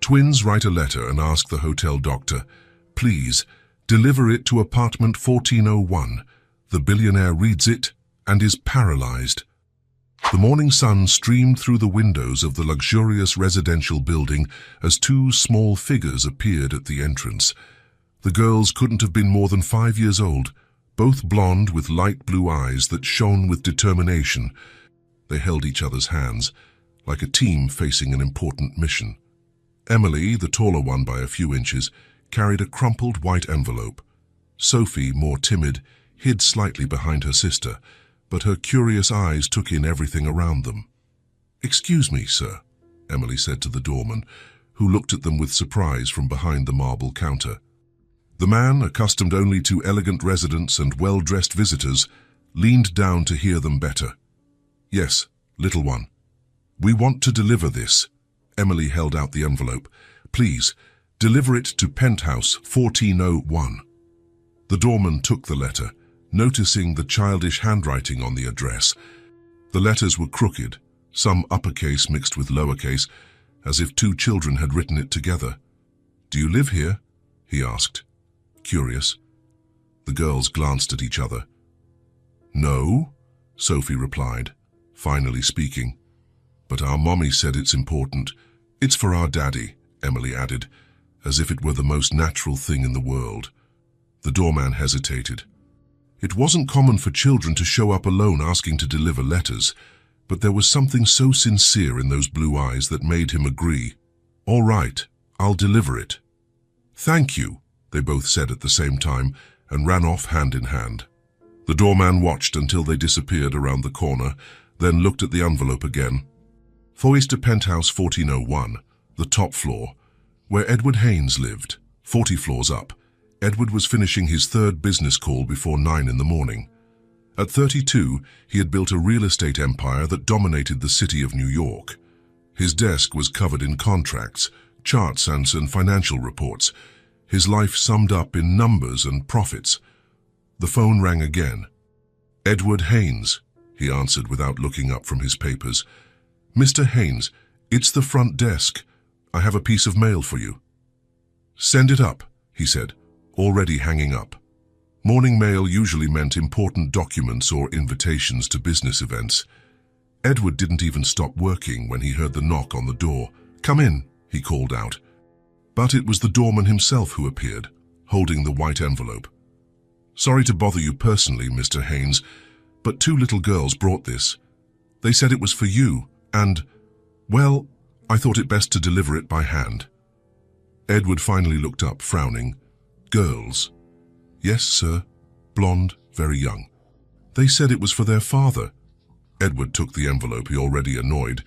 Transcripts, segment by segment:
Twins write a letter and ask the hotel doctor, "Please, deliver it to apartment 1401. The billionaire reads it and is paralyzed." The morning sun streamed through the windows of the luxurious residential building as two small figures appeared at the entrance. The girls couldn't have been more than 5 years old, both blonde with light blue eyes that shone with determination. They held each other's hands, like a team facing an important mission. Emily, the taller one by a few inches, carried a crumpled white envelope. Sophie, more timid, hid slightly behind her sister, but her curious eyes took in everything around them. "Excuse me, sir," Emily said to the doorman, who looked at them with surprise from behind the marble counter. The man, accustomed only to elegant residents and well-dressed visitors, leaned down to hear them better. "Yes, little one. We want to deliver this." Emily held out the envelope. "Please, deliver it to Penthouse 1401. The doorman took the letter, noticing the childish handwriting on the address. The letters were crooked, some uppercase mixed with lowercase, as if two children had written it together. "Do you live here?" he asked, curious. The girls glanced at each other. "No," Sophie replied, finally speaking. "But our mommy said it's important. It's for our daddy," Emily added, as if it were the most natural thing in the world. The doorman hesitated. It wasn't common for children to show up alone asking to deliver letters, but there was something so sincere in those blue eyes that made him agree. "All right, I'll deliver it." "Thank you," they both said at the same time and ran off hand in hand. The doorman watched until they disappeared around the corner, then looked at the envelope again. "Foyers to Penthouse 1401, the top floor, where Edward Haynes lived, 40 floors up." Edward was finishing his third business call before 9 in the morning. At 32, he had built a real estate empire that dominated the city of New York. His desk was covered in contracts, charts, and financial reports, his life summed up in numbers and profits. The phone rang again. "Edward Haynes," he answered without looking up from his papers. "Mr. Haynes, it's the front desk. I have a piece of mail for you." "Send it up," he said, already hanging up. Morning mail usually meant important documents or invitations to business events. Edward didn't even stop working when he heard the knock on the door. "Come in," he called out. But it was the doorman himself who appeared, holding the white envelope. "Sorry to bother you personally, Mr. Haynes, but two little girls brought this. They said it was for you, and, well, I thought it best to deliver it by hand." Edward finally looked up, frowning. "Girls?" "Yes, sir. Blonde, very young. They said it was for their father." Edward took the envelope, he already annoyed.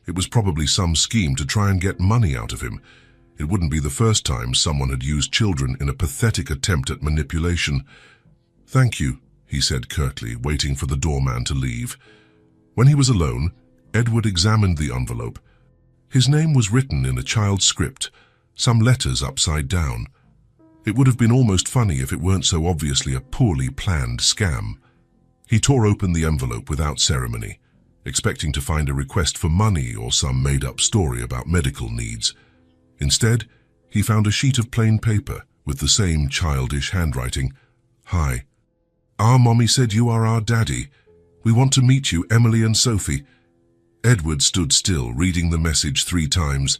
It was probably some scheme to try and get money out of him. It wouldn't be the first time someone had used children in a pathetic attempt at manipulation. "Thank you," he said curtly, waiting for the doorman to leave. When he was alone, Edward examined the envelope. His name was written in a child's script, some letters upside down. It would have been almost funny if it weren't so obviously a poorly planned scam. He tore open the envelope without ceremony, expecting to find a request for money or some made-up story about medical needs. Instead, he found a sheet of plain paper with the same childish handwriting. "Hi. Our mommy said you are our daddy. We want to meet you, Emily and Sophie." Edward stood still, reading the message 3 times.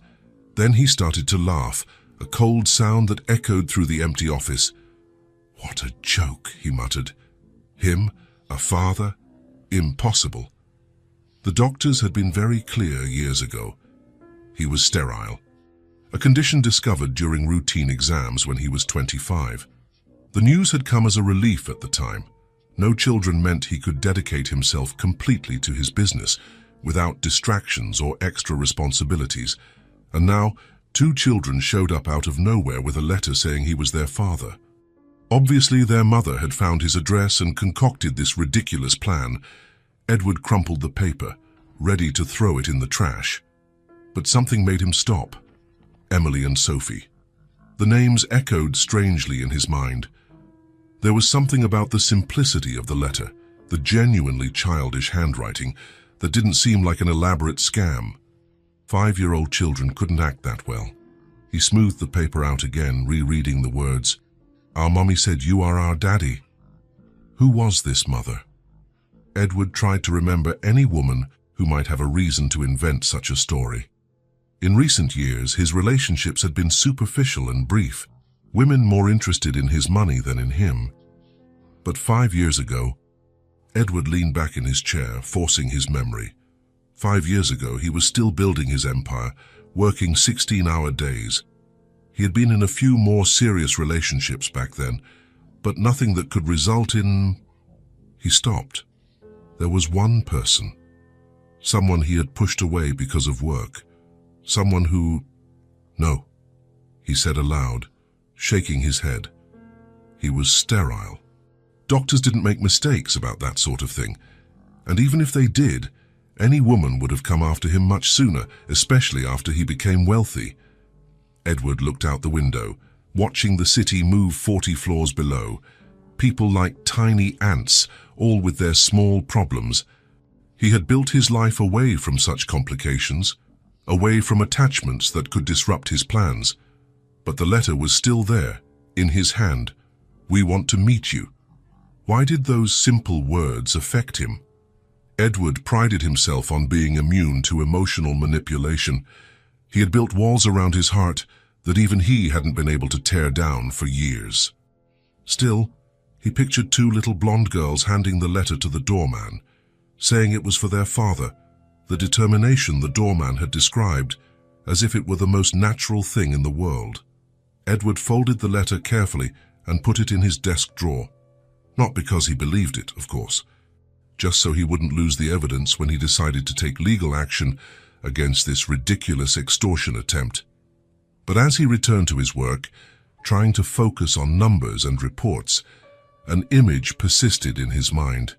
Then he started to laugh, a cold sound that echoed through the empty office. "What a joke," he muttered. Him, a father? Impossible. The doctors had been very clear years ago. He was sterile, a condition discovered during routine exams when he was 25. The news had come as a relief at the time. No children meant he could dedicate himself completely to his business, without distractions or extra responsibilities. And now, 2 children showed up out of nowhere with a letter saying he was their father. Obviously, their mother had found his address and concocted this ridiculous plan. Edward crumpled the paper, ready to throw it in the trash. But something made him stop. Emily and Sophie. The names echoed strangely in his mind. There was something about the simplicity of the letter, the genuinely childish handwriting, that didn't seem like an elaborate scam. 5-year-old children couldn't act that well. He smoothed the paper out again, rereading the words. Our mommy said you are our daddy. Who was this mother? Edward tried to remember any woman who might have a reason to invent such a story. In recent years, his relationships had been superficial and brief, women more interested in his money than in him. But 5 years ago, Edward leaned back in his chair, forcing his memory. 5 years ago, he was still building his empire, working 16-hour days. He had been in a few more serious relationships back then, but nothing that could result in... He stopped. There was one person. Someone he had pushed away because of work. Someone who... No, he said aloud, shaking his head. He was sterile. Doctors didn't make mistakes about that sort of thing. And even if they did, any woman would have come after him much sooner, especially after he became wealthy. Edward looked out the window, watching the city move 40 floors below. People like tiny ants, all with their small problems. He had built his life away from such complications, away from attachments that could disrupt his plans. But the letter was still there, in his hand. We want to meet you. Why did those simple words affect him? Edward prided himself on being immune to emotional manipulation. He had built walls around his heart that even he hadn't been able to tear down for years. Still, he pictured 2 little blonde girls handing the letter to the doorman, saying it was for their father, the determination the doorman had described, as if it were the most natural thing in the world. Edward folded the letter carefully and put it in his desk drawer. Not because he believed it, of course, just so he wouldn't lose the evidence when he decided to take legal action against this ridiculous extortion attempt. But as he returned to his work, trying to focus on numbers and reports, an image persisted in his mind.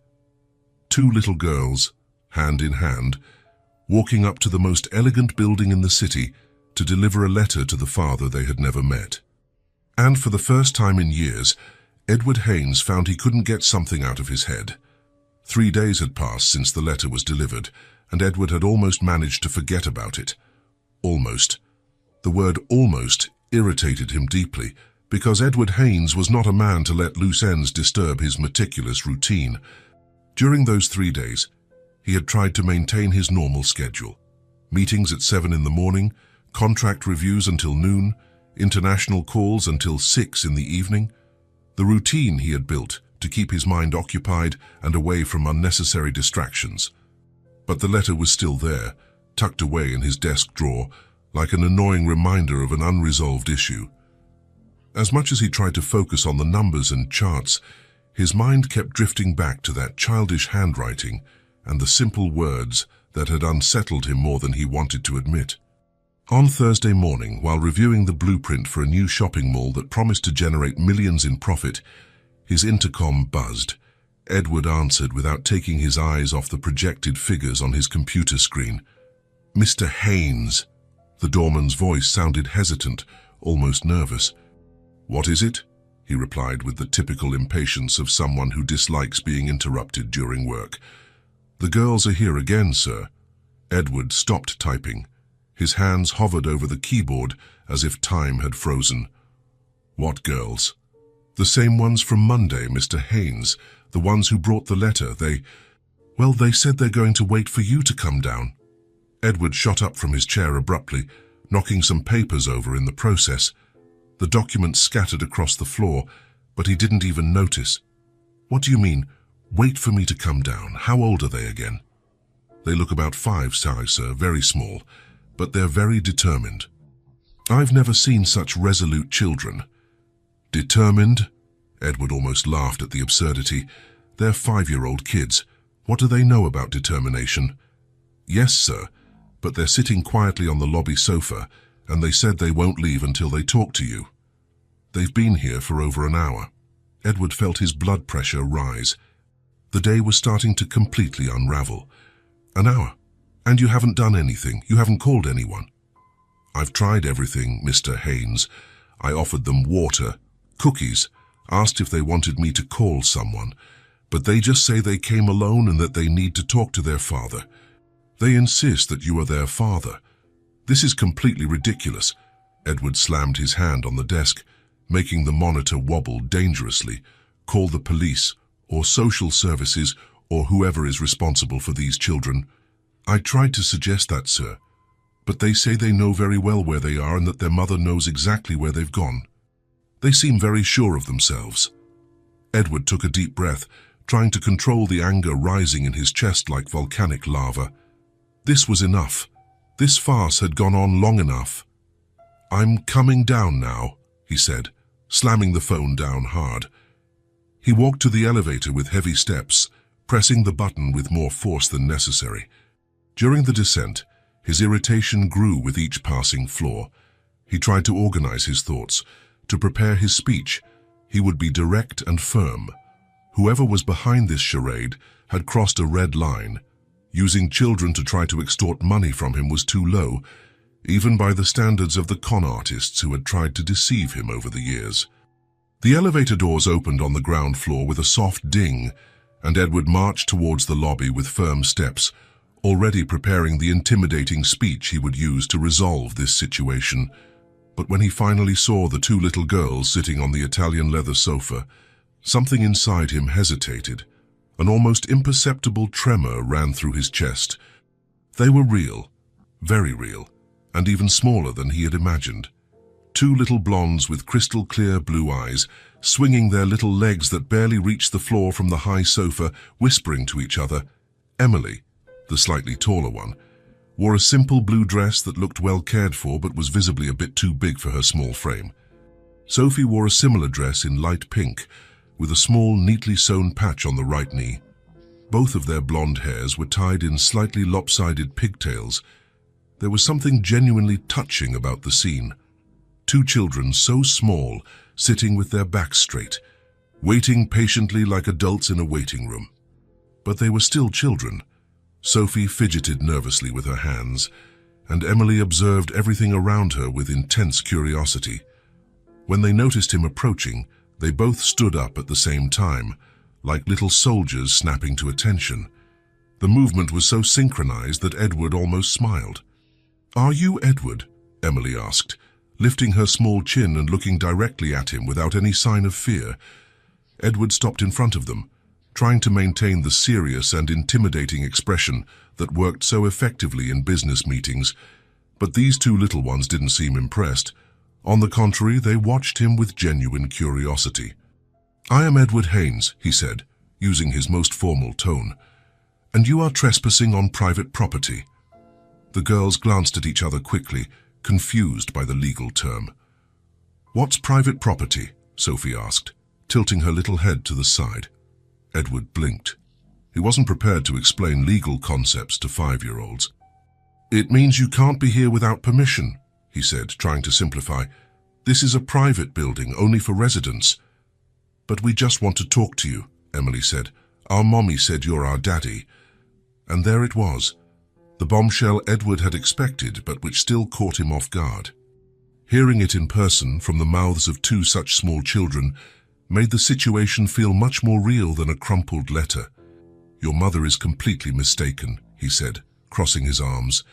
2 little girls, hand in hand, walking up to the most elegant building in the city to deliver a letter to the father they had never met. And for the first time in years, Edward Haynes found he couldn't get something out of his head. 3 days had passed since the letter was delivered, and Edward had almost managed to forget about it. Almost. The word almost irritated him deeply, because Edward Haynes was not a man to let loose ends disturb his meticulous routine. During those 3 days, he had tried to maintain his normal schedule. Meetings at 7 in the morning, contract reviews until noon, international calls until 6 in the evening. The routine he had built to keep his mind occupied and away from unnecessary distractions. But the letter was still there, tucked away in his desk drawer, like an annoying reminder of an unresolved issue. As much as he tried to focus on the numbers and charts, his mind kept drifting back to that childish handwriting and the simple words that had unsettled him more than he wanted to admit. On Thursday morning, while reviewing the blueprint for a new shopping mall that promised to generate millions in profit, his intercom buzzed. Edward answered without taking his eyes off the projected figures on his computer screen. Mr. Haynes. The doorman's voice sounded hesitant, almost nervous. What is it? He replied with the typical impatience of someone who dislikes being interrupted during work. The girls are here again, sir. Edward stopped typing. His hands hovered over the keyboard as if time had frozen. What girls? The same ones from Monday, Mr. Haynes. The ones who brought the letter. They said they're going to wait for you to come down. Edward shot up from his chair abruptly, knocking some papers over in the process. The documents scattered across the floor, but he didn't even notice. What do you mean, wait for me to come down? How old are they again? They look about 5, sir, very small, but they're very determined. I've never seen such resolute children. Determined? Edward almost laughed at the absurdity. They're 5-year-old kids. What do they know about determination? Yes, sir, but they're sitting quietly on the lobby sofa, and they said they won't leave until they talk to you. They've been here for over an hour. Edward felt his blood pressure rise. The day was starting to completely unravel. An hour? And you haven't done anything? You haven't called anyone? I've tried everything, Mr. Haynes. I offered them water, cookies, asked if they wanted me to call someone, but they just say they came alone and that they need to talk to their father. They insist that you are their father. This is completely ridiculous. Edward slammed his hand on the desk, making the monitor wobble dangerously. Call the police, or social services, or whoever is responsible for these children. I tried to suggest that, sir, but they say they know very well where they are and that their mother knows exactly where they've gone. They seem very sure of themselves. Edward took a deep breath, trying to control the anger rising in his chest like volcanic lava. This was enough. This farce had gone on long enough. I'm coming down now, he said, slamming the phone down hard. He walked to the elevator with heavy steps, pressing the button with more force than necessary. During the descent, his irritation grew with each passing floor. He tried to organize his thoughts, to prepare his speech. He would be direct and firm. Whoever was behind this charade had crossed a red line. Using children to try to extort money from him was too low, even by the standards of the con artists who had tried to deceive him over the years. The elevator doors opened on the ground floor with a soft ding, and Edward marched towards the lobby with firm steps, already preparing the intimidating speech he would use to resolve this situation. But when he finally saw the two little girls sitting on the Italian leather sofa, something inside him hesitated. An almost imperceptible tremor ran through his chest. They were real, very real, and even smaller than he had imagined. Two little blondes with crystal-clear blue eyes, swinging their little legs that barely reached the floor from the high sofa, whispering to each other. Emily, the slightly taller one, wore a simple blue dress that looked well cared for but was visibly a bit too big for her small frame. Sophie wore a similar dress in light pink, with a small, neatly sewn patch on the right knee. Both of their blonde hairs were tied in slightly lopsided pigtails. There was something genuinely touching about the scene. Two children so small, sitting with their backs straight, waiting patiently like adults in a waiting room. But they were still children. Sophie fidgeted nervously with her hands, and Emily observed everything around her with intense curiosity. When they noticed him approaching, they both stood up at the same time, like little soldiers snapping to attention. The movement was so synchronized that Edward almost smiled. "Are you Edward?" Emily asked, lifting her small chin and looking directly at him without any sign of fear. Edward stopped in front of them, trying to maintain the serious and intimidating expression that worked so effectively in business meetings. But these two little ones didn't seem impressed. On the contrary, they watched him with genuine curiosity. "I am Edward Haynes," he said, using his most formal tone, "and you are trespassing on private property." The girls glanced at each other quickly, confused by the legal term. "What's private property?" Sophie asked, tilting her little head to the side. Edward blinked. He wasn't prepared to explain legal concepts to 5-year-olds. "It means you can't be here without permission," he said, trying to simplify. "This is a private building, only for residents." "But we just want to talk to you," Emily said. "Our mommy said you're our daddy." And there it was, the bombshell Edward had expected, but which still caught him off guard. Hearing it in person from the mouths of two such small children made the situation feel much more real than a crumpled letter. "Your mother is completely mistaken," he said, crossing his arms.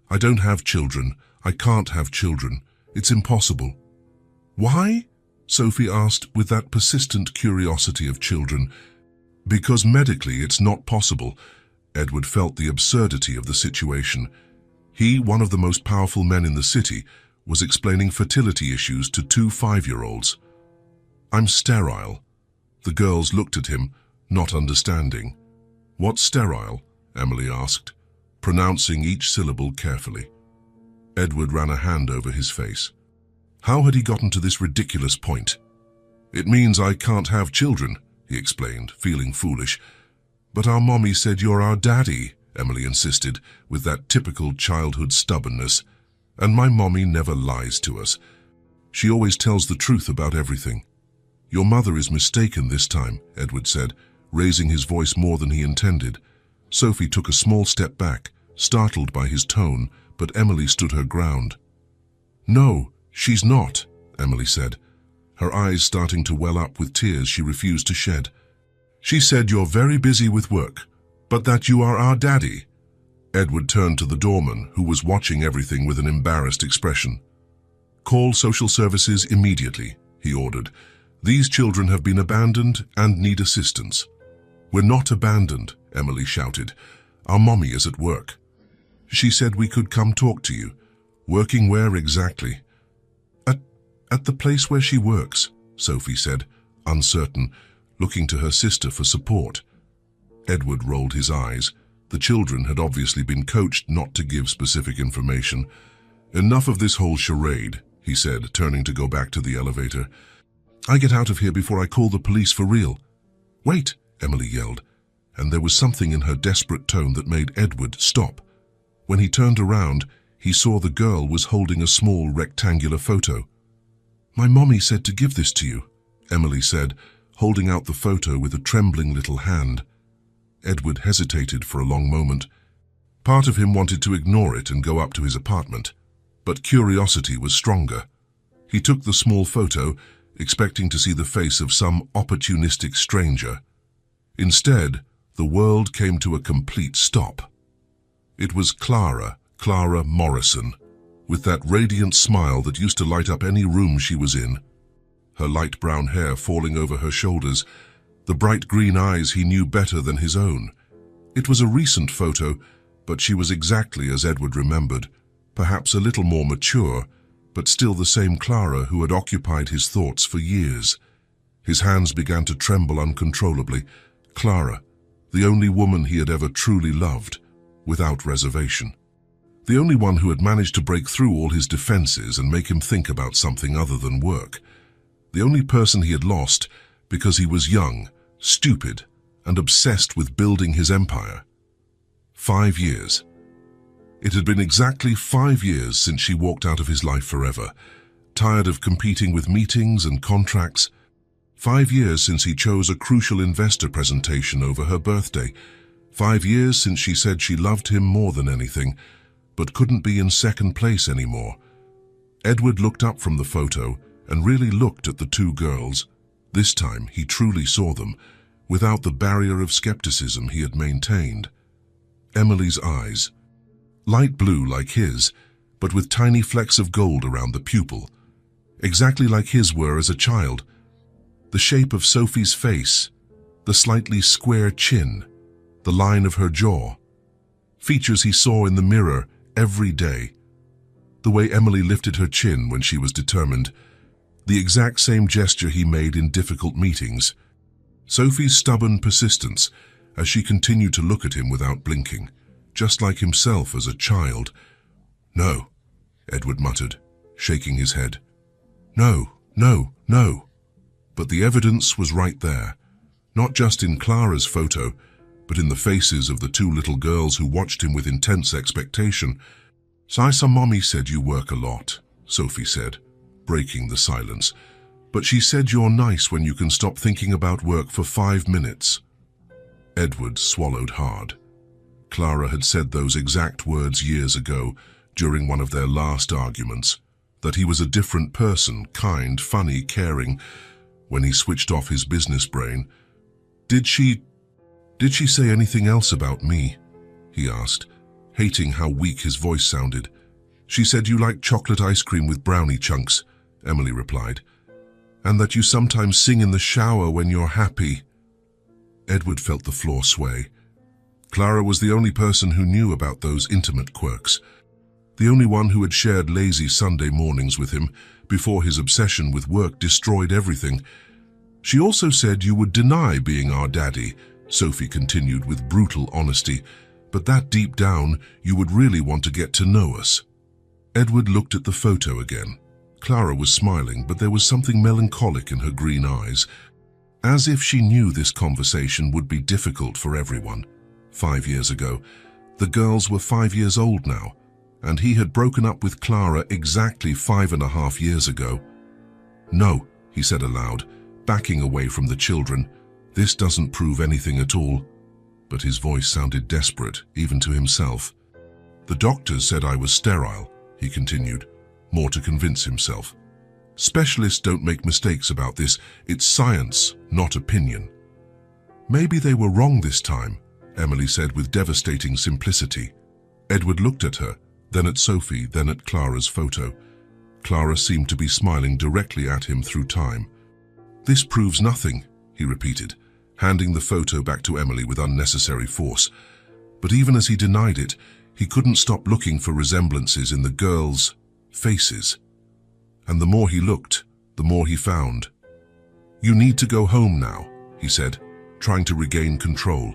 "I don't have children. I can't have children. It's impossible." "Why?" Sophie asked with that persistent curiosity of children. "Because medically it's not possible." Edward felt the absurdity of the situation. He, one of the most powerful men in the city, was explaining fertility issues to two 5-year-olds. "I'm sterile." The girls looked at him, not understanding. "What's sterile?" Emily asked, pronouncing each syllable carefully. Edward ran a hand over his face. How had he gotten to this ridiculous point? "It means I can't have children," he explained, feeling foolish. "But our mommy said you're our daddy," Emily insisted, with that typical childhood stubbornness. "And my mommy never lies to us. She always tells the truth about everything." "Your mother is mistaken this time," Edward said, raising his voice more than he intended. Sophie took a small step back, startled by his tone, but Emily stood her ground. "No, she's not," Emily said, her eyes starting to well up with tears she refused to shed. "She said you're very busy with work, but that you are our daddy." Edward turned to the doorman, who was watching everything with an embarrassed expression. "Call social services immediately," he ordered. "These children have been abandoned and need assistance." "We're not abandoned," Emily shouted. "Our mommy is at work. She said we could come talk to you." "Working where exactly?" At the place where she works," Sophie said, uncertain, looking to her sister for support. Edward rolled his eyes. The children had obviously been coached not to give specific information. "Enough of this whole charade," he said, turning to go back to the elevator. "I get out of here before I call the police for real." "Wait," Emily yelled, and there was something in her desperate tone that made Edward stop. When he turned around, he saw the girl was holding a small rectangular photo. "My mommy said to give this to you," Emily said, holding out the photo with a trembling little hand. Edward hesitated for a long moment. Part of him wanted to ignore it and go up to his apartment, but curiosity was stronger. He took the small photo, expecting to see the face of some opportunistic stranger. Instead, the world came to a complete stop. It was Clara Morrison, with that radiant smile that used to light up any room she was in. Her light brown hair falling over her shoulders, the bright green eyes he knew better than his own. It was a recent photo, but she was exactly as Edward remembered, perhaps a little more mature, but still the same Clara who had occupied his thoughts for years. His hands began to tremble uncontrollably. Clara, the only woman he had ever truly loved, without reservation. The only one who had managed to break through all his defenses and make him think about something other than work. The only person he had lost because he was young, stupid, and obsessed with building his empire. 5 years. It had been exactly 5 years since she walked out of his life forever, tired of competing with meetings and contracts. 5 years since he chose a crucial investor presentation over her birthday. 5 years since she said she loved him more than anything, but couldn't be in second place anymore. Edward looked up from the photo and really looked at the two girls. This time he truly saw them, without the barrier of skepticism he had maintained. Emily's eyes, light blue like his, but with tiny flecks of gold around the pupil, exactly like his were as a child. The shape of Sophie's face, the slightly square chin, the line of her jaw, features he saw in the mirror every day. The way Emily lifted her chin when she was determined, the exact same gesture he made in difficult meetings. Sophie's stubborn persistence as she continued to look at him without blinking, just like himself as a child. "No," Edward muttered, shaking his head. "No, no, no." But the evidence was right there, not just in Clara's photo, but in the faces of the two little girls who watched him with intense expectation. "Sisa mommy said you work a lot," Sophie said, breaking the silence. "But she said you're nice when you can stop thinking about work for 5 minutes." Edward swallowed hard. Clara had said those exact words years ago, during one of their last arguments, that he was a different person, kind, funny, caring, when he switched off his business brain. Did she say anything else about me?" he asked, hating how weak his voice sounded. "She said you like chocolate ice cream with brownie chunks," Emily replied, "and that you sometimes sing in the shower when you're happy." Edward felt the floor sway. Clara was the only person who knew about those intimate quirks, the only one who had shared lazy Sunday mornings with him before his obsession with work destroyed everything. "She also said you would deny being our daddy," Sophie continued with brutal honesty, "but that deep down you would really want to get to know us." Edward looked at the photo again. Clara was smiling, but there was something melancholic in her green eyes, as if she knew this conversation would be difficult for everyone. 5 years ago, the girls were 5 years old now, and he had broken up with Clara exactly 5.5 years ago. "No," he said aloud, backing away from the children. "This doesn't prove anything at all." But his voice sounded desperate, even to himself. "The doctors said I was sterile," he continued, more to convince himself. "Specialists don't make mistakes about this. It's science, not opinion." "Maybe they were wrong this time," Emily said with devastating simplicity. Edward looked at her, then at Sophie, then at Clara's photo. Clara seemed to be smiling directly at him through time. "This proves nothing," he repeated, handing the photo back to Emily with unnecessary force. But even as he denied it, he couldn't stop looking for resemblances in the girls' faces. And the more he looked, the more he found. "You need to go home now," he said, trying to regain control.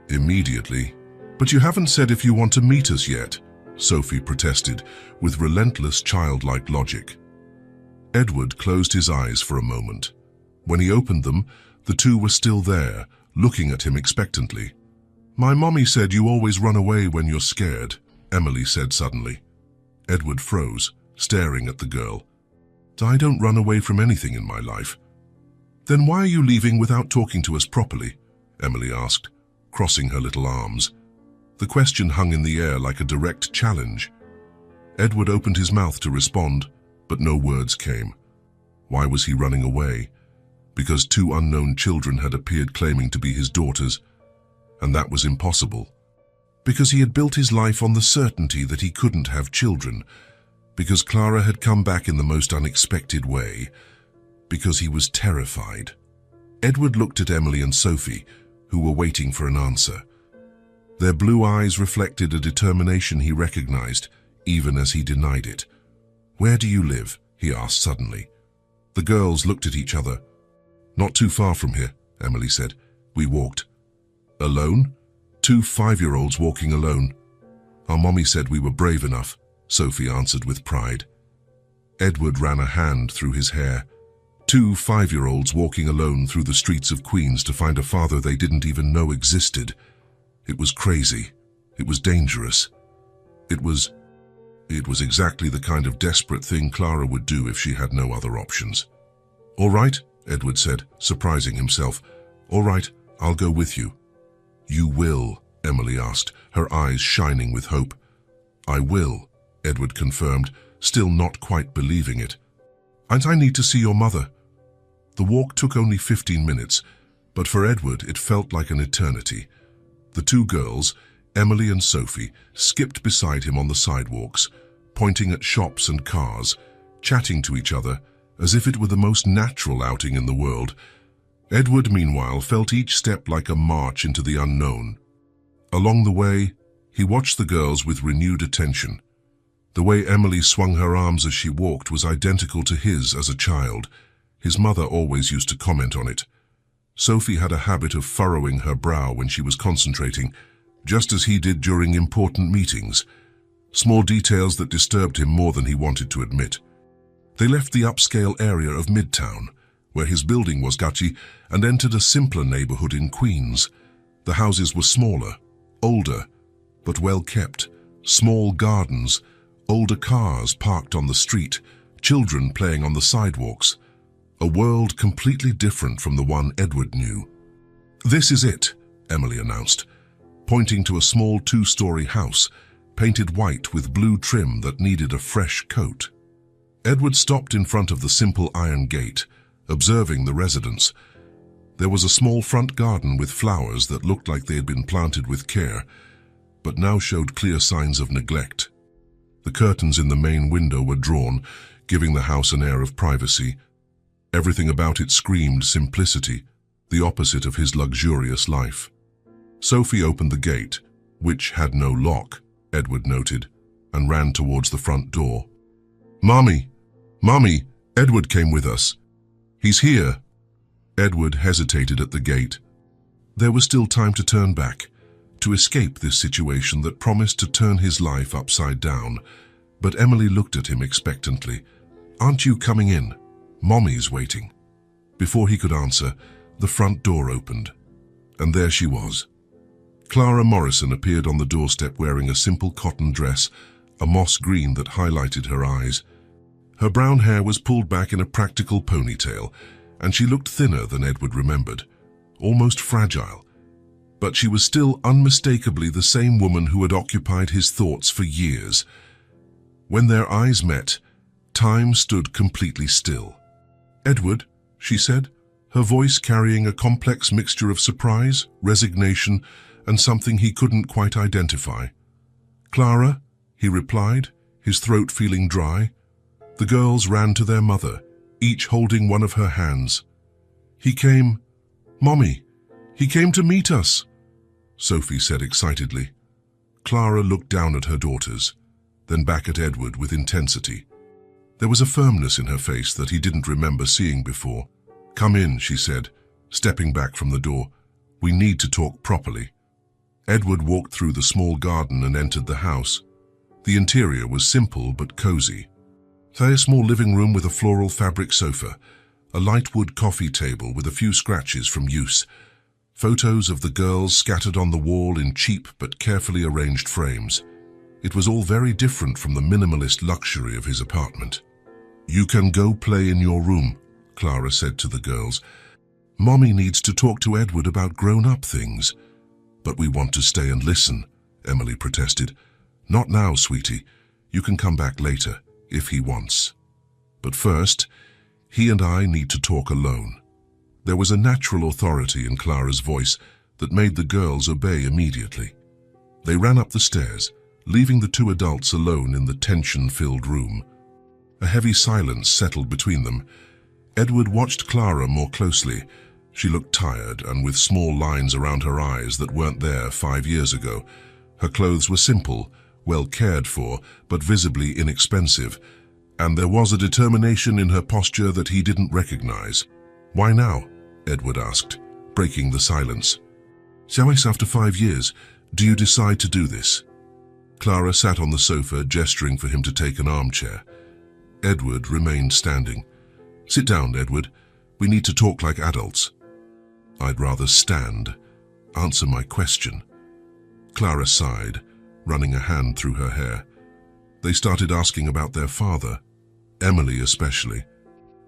"Immediately. But you haven't said if you want to meet us yet," Sophie protested, with relentless childlike logic. Edward closed his eyes for a moment. When he opened them, the two were still there, looking at him expectantly. "My mommy said you always run away when you're scared," Emily said suddenly. Edward froze, staring at the girl. "I don't run away from anything in my life." "Then why are you leaving without talking to us properly?" Emily asked, crossing her little arms. The question hung in the air like a direct challenge. Edward opened his mouth to respond, but no words came. Why was he running away? Because two unknown children had appeared claiming to be his daughters, and that was impossible. Because he had built his life on the certainty that he couldn't have children. Because Clara had come back in the most unexpected way. Because he was terrified. Edward looked at Emily and Sophie, who were waiting for an answer. Their blue eyes reflected a determination he recognized, even as he denied it. "Where do you live?" he asked suddenly. The girls looked at each other. "Not too far from here," Emily said. "We walked." "Alone?" "Two 5-year-olds walking alone." "Our mommy said we were brave enough," Sophie answered with pride. Edward ran a hand through his hair. Two 5-year-olds walking alone through the streets of Queens to find a father they didn't even know existed. It was crazy. It was dangerous. It was exactly the kind of desperate thing Clara would do if she had no other options. "All right," Edward said, surprising himself. "All right, I'll go with you." "You will?" Emily asked, her eyes shining with hope. "I will," Edward confirmed, still not quite believing it. "And I need to see your mother." The walk took only 15 minutes, but for Edward it felt like an eternity. The two girls, Emily and Sophie, skipped beside him on the sidewalks, pointing at shops and cars, chatting to each other as if it were the most natural outing in the world. Edward, meanwhile, felt each step like a march into the unknown. Along the way, he watched the girls with renewed attention. The way Emily swung her arms as she walked was identical to his as a child. His mother always used to comment on it. Sophie had a habit of furrowing her brow when she was concentrating, just as he did during important meetings. Small details that disturbed him more than he wanted to admit. They left the upscale area of Midtown, where his building was Gachi, and entered a simpler neighborhood in Queens. The houses were smaller, older, but well kept. Small gardens, older cars parked on the street, children playing on the sidewalks. A world completely different from the one Edward knew. "This is it," Emily announced, pointing to a small 2-story house, painted white with blue trim that needed a fresh coat. Edward stopped in front of the simple iron gate, observing the residence. There was a small front garden with flowers that looked like they had been planted with care, but now showed clear signs of neglect. The curtains in the main window were drawn, giving the house an air of privacy. Everything about it screamed simplicity, the opposite of his luxurious life. Sophie opened the gate, which had no lock, Edward noted, and ran towards the front door. "Mommy! Mommy! Edward came with us. He's here!" Edward hesitated at the gate. There was still time to turn back, to escape this situation that promised to turn his life upside down. But Emily looked at him expectantly. "Aren't you coming in? Mommy's waiting." Before he could answer, the front door opened, and there she was. Clara Morrison appeared on the doorstep wearing a simple cotton dress, a moss green that highlighted her eyes. Her brown hair was pulled back in a practical ponytail, and she looked thinner than Edward remembered, almost fragile. But she was still unmistakably the same woman who had occupied his thoughts for years. When their eyes met, time stood completely still. "Edward," she said, her voice carrying a complex mixture of surprise, resignation, and something he couldn't quite identify. "Clara," he replied, his throat feeling dry. The girls ran to their mother, each holding one of her hands. "He came, Mommy, he came to meet us," Sophie said excitedly. Clara looked down at her daughters, then back at Edward with intensity. There was a firmness in her face that he didn't remember seeing before. "Come in," she said, stepping back from the door. "We need to talk properly." Edward walked through the small garden and entered the house. The interior was simple but cozy. A small living room with a floral fabric sofa, a light wood coffee table with a few scratches from use, photos of the girls scattered on the wall in cheap but carefully arranged frames. It was all very different from the minimalist luxury of his apartment. "You can go play in your room," Clara said to the girls. "Mommy needs to talk to Edward about grown-up things." "But we want to stay and listen," Emily protested. "Not now, sweetie. You can come back later, if he wants. But first, he and I need to talk alone." There was a natural authority in Clara's voice that made the girls obey immediately. They ran up the stairs, leaving the two adults alone in the tension-filled room. A heavy silence settled between them. Edward watched Clara more closely. She looked tired and with small lines around her eyes that weren't there 5 years ago. Her clothes were simple, well cared for, but visibly inexpensive, and there was a determination in her posture that he didn't recognize. "Why now?" Edward asked, breaking the silence. "Always after 5 years, do you decide to do this?" Clara sat on the sofa, gesturing for him to take an armchair. Edward remained standing. "Sit down, Edward. We need to talk like adults." "I'd rather stand. Answer my question." Clara sighed, running a hand through her hair. They started asking about their father, Emily especially.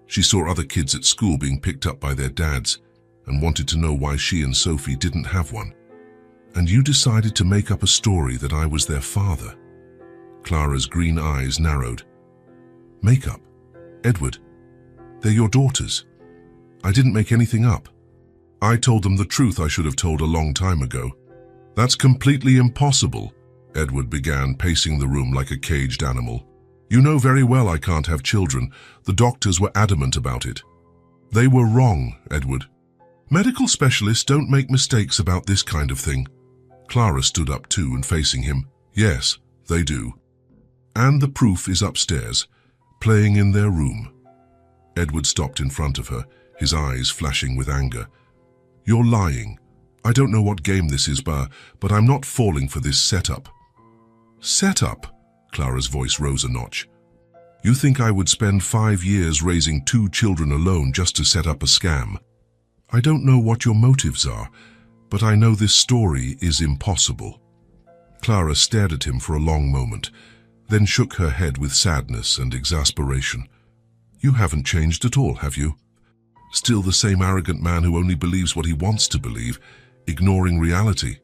She saw other kids at school being picked up by their dads and wanted to know why she and Sophie didn't have one. "And you decided to make up a story that I was their father?" Clara's green eyes narrowed. "Make up? Edward, they're your daughters. I didn't make anything up. I told them the truth I should have told a long time ago." "That's completely impossible," Edward began, pacing the room like a caged animal. "You know very well I can't have children. The doctors were adamant about it." "They were wrong, Edward. Medical specialists don't make mistakes about this kind of thing." Clara stood up too and facing him. "Yes, they do. And the proof is upstairs, playing in their room." Edward stopped in front of her, his eyes flashing with anger. "You're lying. I don't know what game this is, but I'm not falling for this setup." "Setup?" Clara's voice rose a notch. "You think I would spend 5 years raising 2 children alone just to set up a scam? I don't know what your motives are, but I know this story is impossible." Clara stared at him for a long moment, then shook her head with sadness and exasperation. "You haven't changed at all, have you? Still the same arrogant man who only believes what he wants to believe, ignoring reality.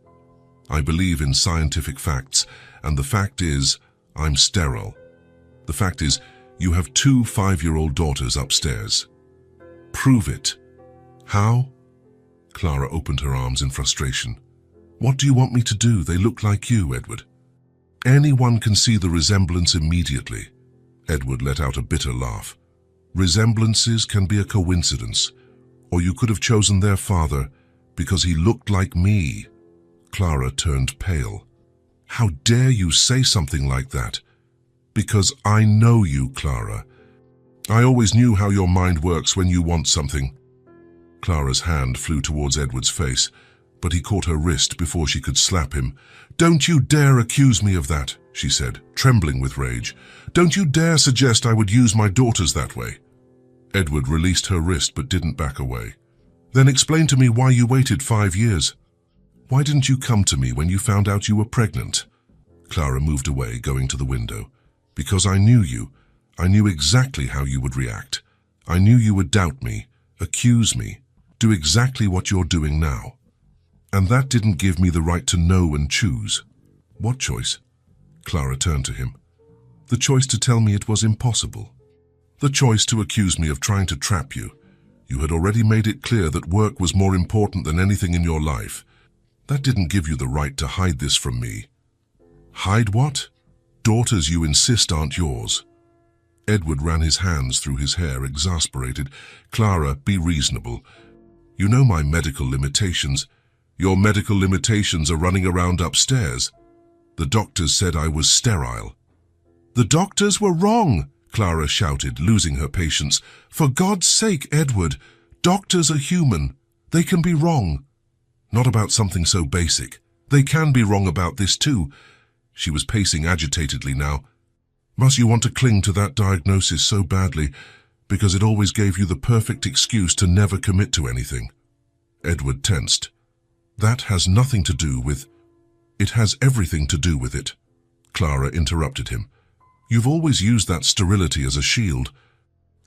I believe in scientific facts, and the fact is, I'm sterile. The fact is, you have 2 5-year-old daughters upstairs. Prove it." "How?" Clara opened her arms in frustration. "What do you want me to do? They look like you, Edward." "Anyone can see the resemblance immediately." Edward let out a bitter laugh. "Resemblances can be a coincidence, or you could have chosen their father because he looked like me." Clara turned pale. "How dare you say something like that?" "Because I know you, Clara. I always knew how your mind works when you want something." Clara's hand flew towards Edward's face, but he caught her wrist before she could slap him. "Don't you dare accuse me of that," she said, trembling with rage. "Don't you dare suggest I would use my daughters that way." Edward released her wrist but didn't back away. "Then explain to me why you waited 5 years. Why didn't you come to me when you found out you were pregnant?" Clara moved away, going to the window. "Because I knew you. I knew exactly how you would react. I knew you would doubt me, accuse me, do exactly what you're doing now. And that didn't give me the right to know and choose." "What choice?" Clara turned to him. "The choice to tell me it was impossible. The choice to accuse me of trying to trap you. You had already made it clear that work was more important than anything in your life. That didn't give you the right to hide this from me." "Hide what? Daughters you insist aren't yours." Edward ran his hands through his hair, exasperated. "Clara, be reasonable. You know my medical limitations. Your medical limitations are running around upstairs. The doctors said I was sterile." "The doctors were wrong," Clara shouted, losing her patience. "For God's sake, Edward, doctors are human. They can be wrong." "Not about something so basic. They can be wrong about this too." She was pacing agitatedly now. "Must you want to cling to that diagnosis so badly, because it always gave you the perfect excuse to never commit to anything?" Edward tensed. "That has nothing to do with—" "It has everything to do with it," Clara interrupted him. "You've always used that sterility as a shield,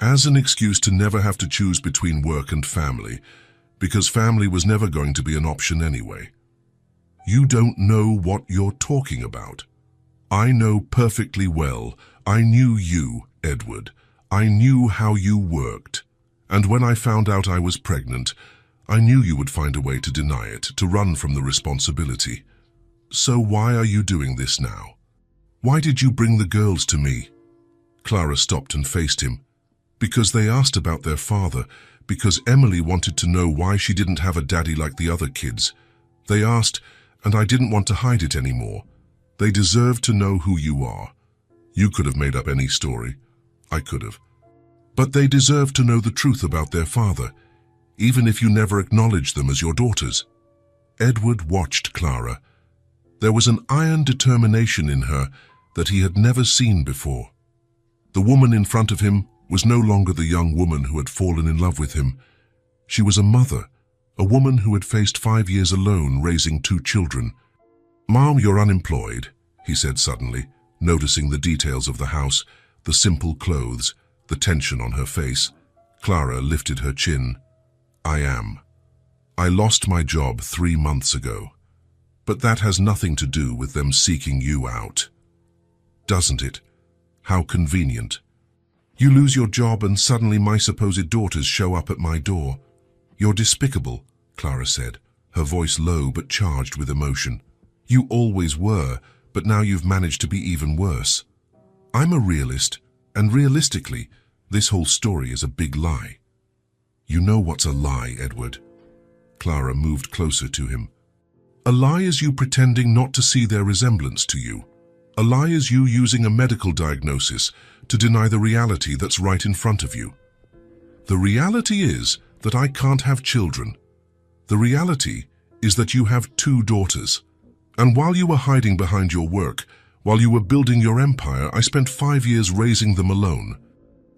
as an excuse to never have to choose between work and family, because family was never going to be an option anyway. You don't know what you're talking about. I know perfectly well. I knew you, Edward. I knew how you worked. And when I found out I was pregnant, I knew you would find a way to deny it, to run from the responsibility. So why are you doing this now? Why did you bring the girls to me?" Clara stopped and faced him. "Because they asked about their father, because Emily wanted to know why she didn't have a daddy like the other kids. They asked, and I didn't want to hide it anymore. They deserve to know who you are. You could have made up any story. I could have. But they deserve to know the truth about their father, even if you never acknowledged them as your daughters." Edward watched Clara. There was an iron determination in her that he had never seen before. The woman in front of him was no longer the young woman who had fallen in love with him. She was a mother, a woman who had faced 5 years alone raising 2 children. "Mom, you're unemployed," he said suddenly, noticing the details of the house, the simple clothes, the tension on her face. Clara lifted her chin. "I am. I lost my job 3 months ago. But that has nothing to do with them seeking you out. Doesn't it? How convenient. You lose your job and suddenly my supposed daughters show up at my door. You're despicable," Clara said, her voice low but charged with emotion. "You always were, but now you've managed to be even worse. I'm a realist, and realistically, this whole story is a big lie." "You know what's a lie, Edward?" Clara moved closer to him. "A lie is you pretending not to see their resemblance to you. A lie is you using a medical diagnosis to deny the reality that's right in front of you. The reality is that I can't have children. The reality is that you have 2 daughters. And while you were hiding behind your work, while you were building your empire, I spent 5 years raising them alone.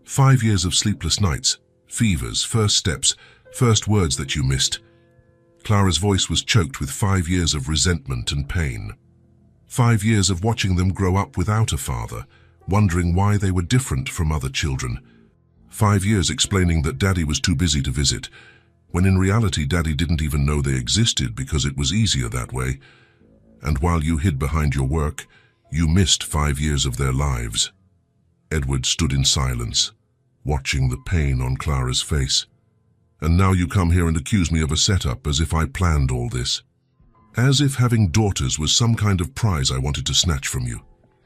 5 years of sleepless nights, fevers, first steps, first words that you missed." Clara's voice was choked with 5 years of resentment and pain. 5 years of watching them grow up without a father, wondering why they were different from other children. 5 years explaining that Daddy was too busy to visit, when in reality Daddy didn't even know they existed because it was easier that way. And while you hid behind your work, you missed 5 years of their lives. Edward stood in silence, watching the pain on Clara's face. "And now you come here and accuse me of a setup as if I planned all this. As if having daughters was some kind of prize I wanted to snatch from you."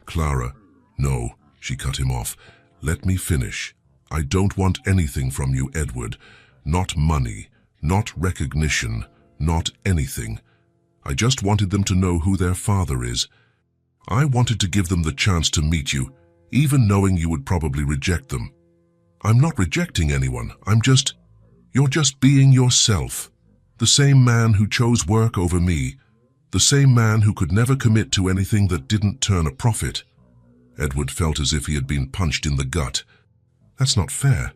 "Clara, no," she cut him off. "Let me finish. I don't want anything from you, Edward. Not money, not recognition, not anything. I just wanted them to know who their father is. I wanted to give them the chance to meet you, even knowing you would probably reject them. I'm not rejecting anyone. You're just being yourself. The same man who chose work over me. The same man who could never commit to anything that didn't turn a profit." Edward felt as if he had been punched in the gut. "That's not fair."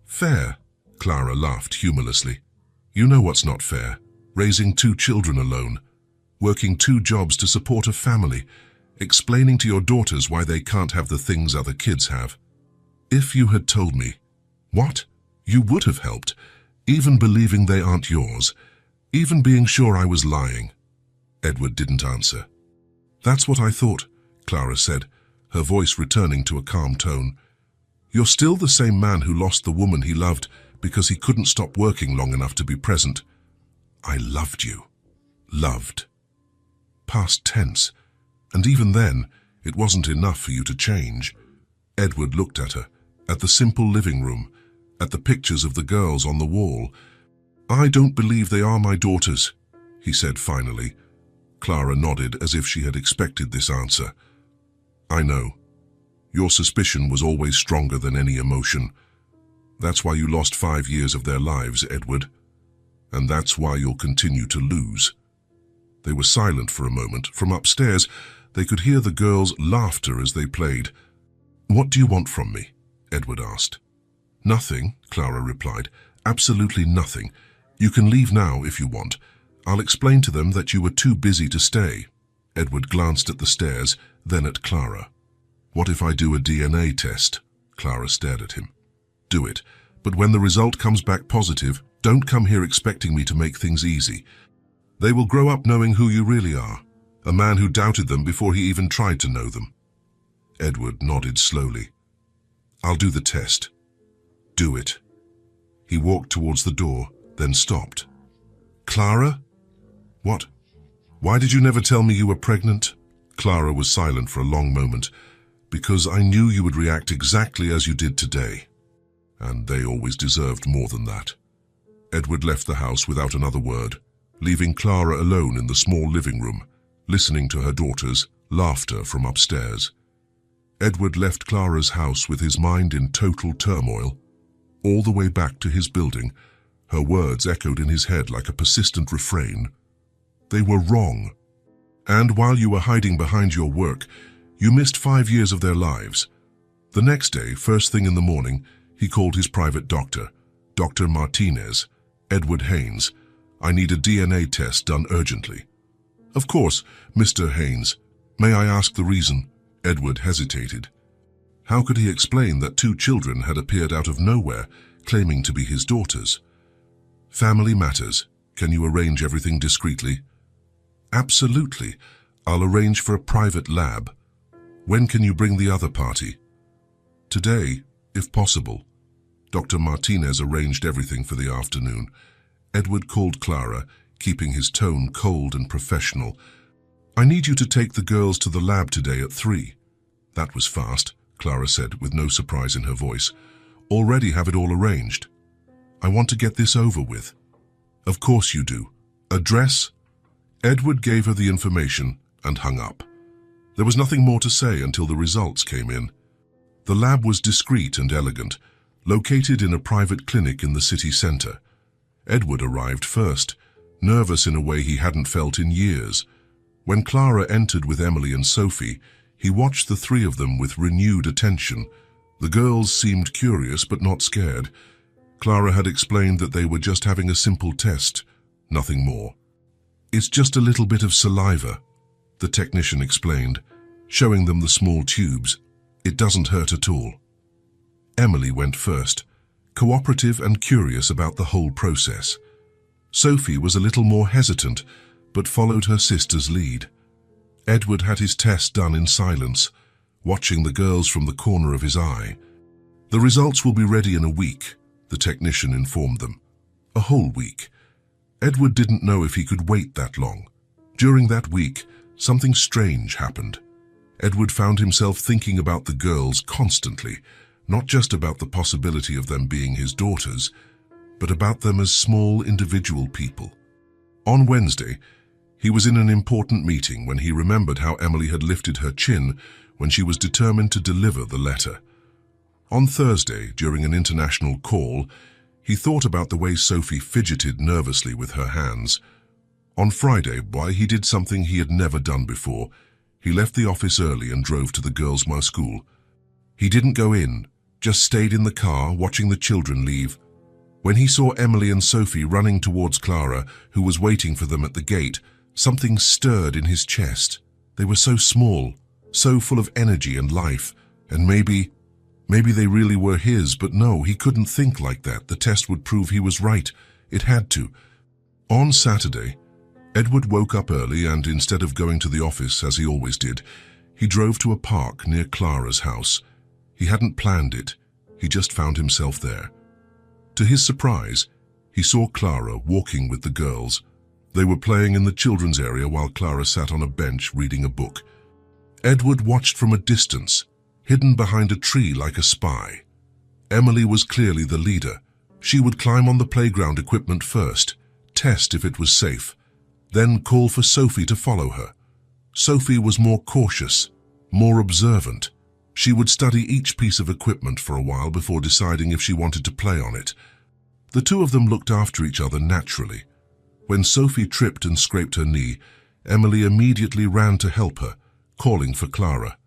"Fair?" Clara laughed humorlessly. "You know what's not fair. Raising 2 children alone. Working 2 jobs to support a family. Explaining to your daughters why they can't have the things other kids have. If you had told me, what? You would have helped, even believing they aren't yours, even being sure I was lying." Edward didn't answer. "That's what I thought," Clara said, her voice returning to a calm tone. "You're still the same man who lost the woman he loved because he couldn't stop working long enough to be present. I loved you. Loved. Past tense. And even then, it wasn't enough for you to change." Edward looked at her, at the simple living room, at the pictures of the girls on the wall. "I don't believe they are my daughters," he said finally. Clara nodded as if she had expected this answer. "I know. Your suspicion was always stronger than any emotion. That's why you lost 5 years of their lives, Edward. And that's why you'll continue to lose." They were silent for a moment. From upstairs, they could hear the girls' laughter as they played. "What do you want from me?" Edward asked. "Nothing," Clara replied. "Absolutely nothing. You can leave now if you want. I'll explain to them that you were too busy to stay." Edward glanced at the stairs, then at Clara. "What if I do a DNA test?" Clara stared at him. "Do it, but when the result comes back positive, don't come here expecting me to make things easy. They will grow up knowing who you really are, a man who doubted them before he even tried to know them." Edward nodded slowly. "I'll do the test." "Do it." He walked towards the door, then stopped. "Clara? What? Why did you never tell me you were pregnant?" Clara was silent for a long moment. "Because I knew you would react exactly as you did today. And they always deserved more than that." Edward left the house without another word, leaving Clara alone in the small living room, listening to her daughter's laughter from upstairs. Edward left Clara's house with his mind in total turmoil. All the way back to his building, her words echoed in his head like a persistent refrain. They were wrong. And while you were hiding behind your work, you missed 5 years of their lives. The next day, first thing in the morning, he called his private doctor, Dr. Martinez. "Edward Haynes, I need a DNA test done urgently." "Of course, Mr. Haynes. May I ask the reason?" Edward hesitated. How could he explain that 2 children had appeared out of nowhere, claiming to be his daughters? "Family matters. Can you arrange everything discreetly?" "Absolutely. I'll arrange for a private lab. When can you bring the other party?" "Today, if possible." Dr. Martinez arranged everything for the afternoon. Edward called Clara, keeping his tone cold and professional. "I need you to take the girls to the lab today at 3. "That was fast," Clara said, with no surprise in her voice. "Already have it all arranged." "I want to get this over with." "Of course you do. Address?" Edward gave her the information and hung up. There was nothing more to say until the results came in. The lab was discreet and elegant, located in a private clinic in the city center. Edward arrived first, nervous in a way he hadn't felt in years. When Clara entered with Emily and Sophie, he watched the 3 of them with renewed attention. The girls seemed curious but not scared. Clara had explained that they were just having a simple test, nothing more. "It's just a little bit of saliva," the technician explained, showing them the small tubes. "It doesn't hurt at all." Emily went first, cooperative and curious about the whole process. Sophie was a little more hesitant, but followed her sister's lead. Edward had his test done in silence, watching the girls from the corner of his eye. "The results will be ready in a week," the technician informed them. A whole week. Edward didn't know if he could wait that long. During that week, something strange happened. Edward found himself thinking about the girls constantly, not just about the possibility of them being his daughters, but about them as small individual people. On Wednesday, he was in an important meeting when he remembered how Emily had lifted her chin when she was determined to deliver the letter. On Thursday, during an international call, he thought about the way Sophie fidgeted nervously with her hands. On Friday, why he did something he had never done before. He left the office early and drove to the girls' school. He didn't go in, just stayed in the car watching the children leave. When he saw Emily and Sophie running towards Clara, who was waiting for them at the gate, something stirred in his chest. They were so small, so full of energy and life, and maybe they really were his, but no, he couldn't think like that. The test would prove he was right. It had to. On Saturday, Edward woke up early and instead of going to the office as he always did, he drove to a park near Clara's house. He hadn't planned it. He just found himself there. To his surprise, he saw Clara walking with the girls. They were playing in the children's area while Clara sat on a bench reading a book. Edward watched from a distance, hidden behind a tree like a spy. Emily was clearly the leader. She would climb on the playground equipment first, test if it was safe, then call for Sophie to follow her. Sophie was more cautious, more observant. She would study each piece of equipment for a while before deciding if she wanted to play on it. The two of them looked after each other naturally. When Sophie tripped and scraped her knee, Emily immediately ran to help her, calling for Clara.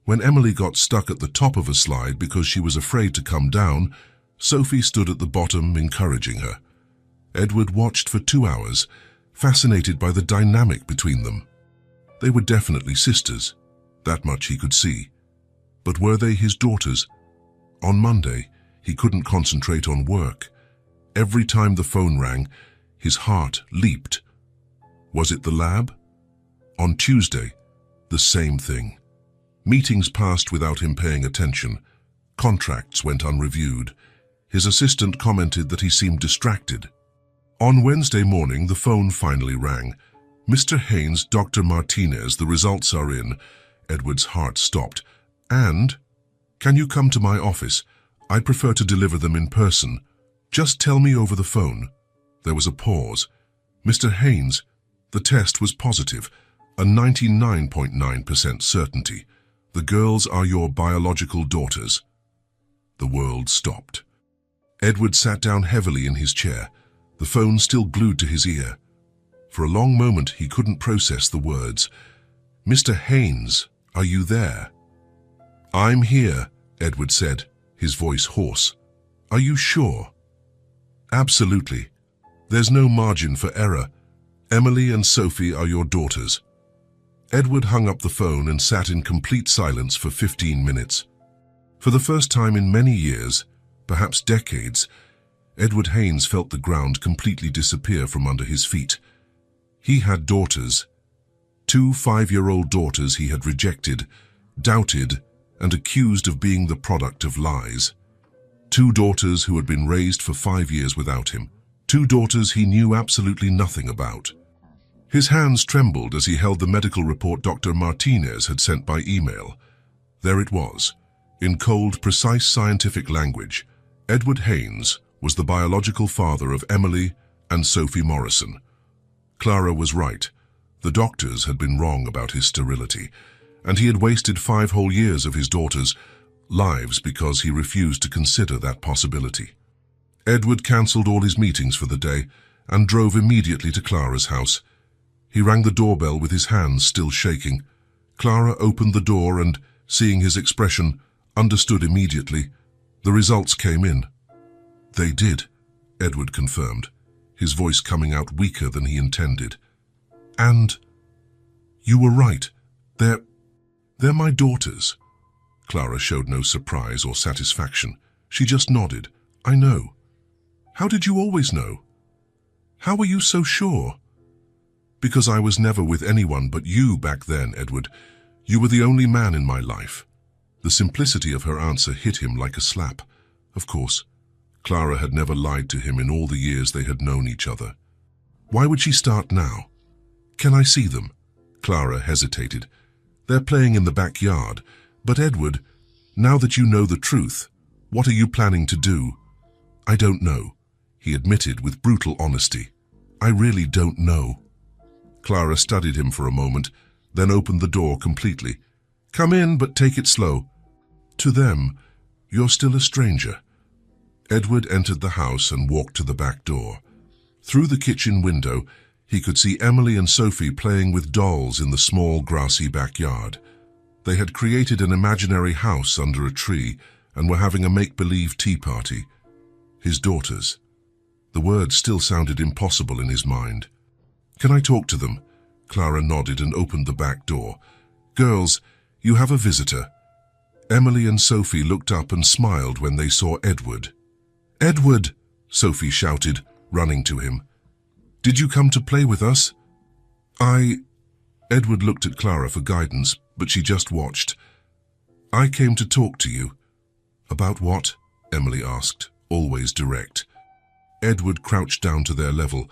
When Emily got stuck at the top of a slide because she was afraid to come down, Sophie stood at the bottom, encouraging her. Edward watched for 2 hours, fascinated by the dynamic between them. They were definitely sisters, that much he could see. But were they his daughters? On Monday, he couldn't concentrate on work. Every time the phone rang, his heart leaped. Was it the lab? On Tuesday, the same thing. Meetings passed without him paying attention. Contracts went unreviewed. His assistant commented that he seemed distracted. On Wednesday morning, the phone finally rang. "Mr. Haynes, Dr. Martinez, the results are in." Edward's heart stopped. "And? Can you come to my office? I prefer to deliver them in person. Just tell me over the phone." There was a pause. "Mr. Haynes, the test was positive, a 99.9% certainty. The girls are your biological daughters." The world stopped. Edward sat down heavily in his chair, the phone still glued to his ear. For a long moment he couldn't process the words. "Mr. Haynes, are you there?" "I'm here," Edward said, his voice hoarse. "Are you sure?" "Absolutely. There's no margin for error. Emily and Sophie are your daughters." Edward hung up the phone and sat in complete silence for 15 minutes. For the first time in many years, perhaps decades, Edward Haynes felt the ground completely disappear from under his feet. He had daughters. 2 5-year-old daughters he had rejected, doubted, and accused of being the product of lies. 2 daughters who had been raised for 5 years without him. 2 daughters he knew absolutely nothing about. His hands trembled as he held the medical report Dr. Martinez had sent by email. There it was, in cold, precise scientific language. Edward Haynes was the biological father of Emily and Sophie Morrison. Clara was right. The doctors had been wrong about his sterility, and he had wasted 5 whole years of his daughters' lives because he refused to consider that possibility. Edward cancelled all his meetings for the day and drove immediately to Clara's house. He rang the doorbell with his hands still shaking. Clara opened the door and, seeing his expression, understood immediately. The results came in. "They did," Edward confirmed, his voice coming out weaker than he intended. "And you were right. They're my daughters." Clara showed no surprise or satisfaction. She just nodded. "I know." "How did you always know?" "How were you so sure?" "Because I was never with anyone but you back then, Edward. You were the only man in my life." The simplicity of her answer hit him like a slap. Of course, Clara had never lied to him in all the years they had known each other. Why would she start now? "Can I see them?" Clara hesitated. "They're playing in the backyard. But Edward, now that you know the truth, what are you planning to do?" "I don't know," he admitted with brutal honesty. "I really don't know." Clara studied him for a moment, then opened the door completely. "Come in, but take it slow. To them, you're still a stranger." Edward entered the house and walked to the back door. Through the kitchen window, he could see Emily and Sophie playing with dolls in the small grassy backyard. They had created an imaginary house under a tree and were having a make-believe tea party. His daughters. The words still sounded impossible in his mind. "Can I talk to them?" Clara nodded and opened the back door. "Girls, you have a visitor." Emily and Sophie looked up and smiled when they saw Edward. "Edward!" Sophie shouted, running to him. "Did you come to play with us?" Edward looked at Clara for guidance, but she just watched. "I came to talk to you." "About what?" Emily asked, always direct. Edward crouched down to their level.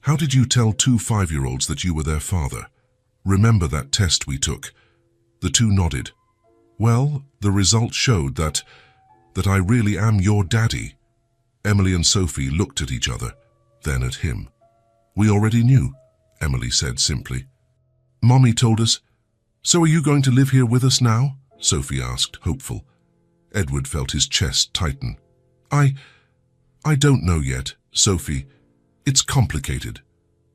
"How did you tell 2 5-year-olds that you were their father? Remember that test we took?" The two nodded. Well, the results showed that I really am your daddy. Emily and Sophie looked at each other, then at him. We already knew, Emily said simply. Mommy told us. So are you going to live here with us now? Sophie asked, hopeful. Edward felt his chest tighten. I don't know yet, Sophie. It's complicated.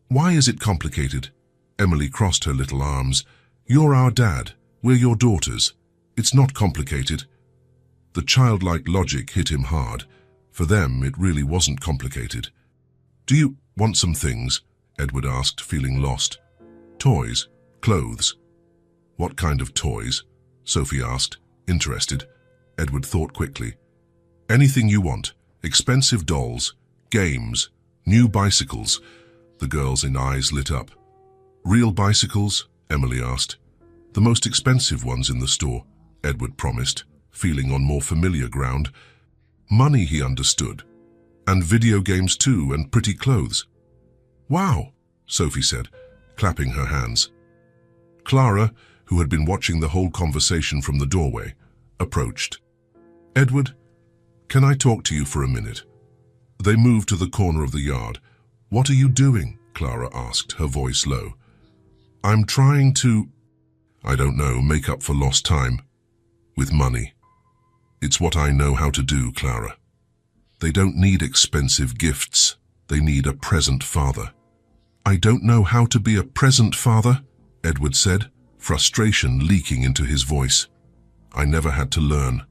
Why is it complicated? Emily crossed her little arms. You're our dad. We're your daughters. It's not complicated. The childlike logic hit him hard. For them, it really wasn't complicated. Do you want some things? Edward asked, feeling lost. Toys? Clothes? What kind of toys? Sophie asked, interested. Edward thought quickly. Anything you want. Expensive dolls, games, new bicycles. The girl's eyes lit up. Real bicycles? Emily asked. The most expensive ones in the store, Edward promised, feeling on more familiar ground. Money, he understood. And video games too, and pretty clothes. Wow, Sophie said, clapping her hands. Clara, who had been watching the whole conversation from the doorway, approached. Edward, can I talk to you for a minute? They moved to the corner of the yard. What are you doing? Clara asked, her voice low. I'm trying to, I don't know, make up for lost time. With money. It's what I know how to do, Clara. They don't need expensive gifts. They need a present father. I don't know how to be a present father, Edward said, frustration leaking into his voice. I never had to learn.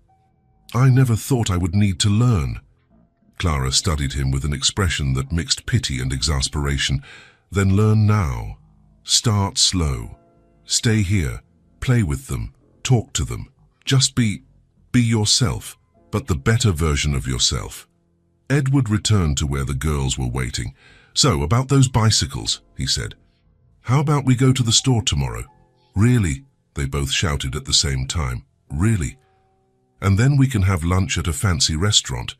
I never thought I would need to learn. Clara studied him with an expression that mixed pity and exasperation. Then learn now. Start slow. Stay here. Play with them. Talk to them. Just be yourself, but the better version of yourself. Edward returned to where the girls were waiting. So, about those bicycles, he said. How about we go to the store tomorrow? Really? They both shouted at the same time. Really? And then we can have lunch at a fancy restaurant.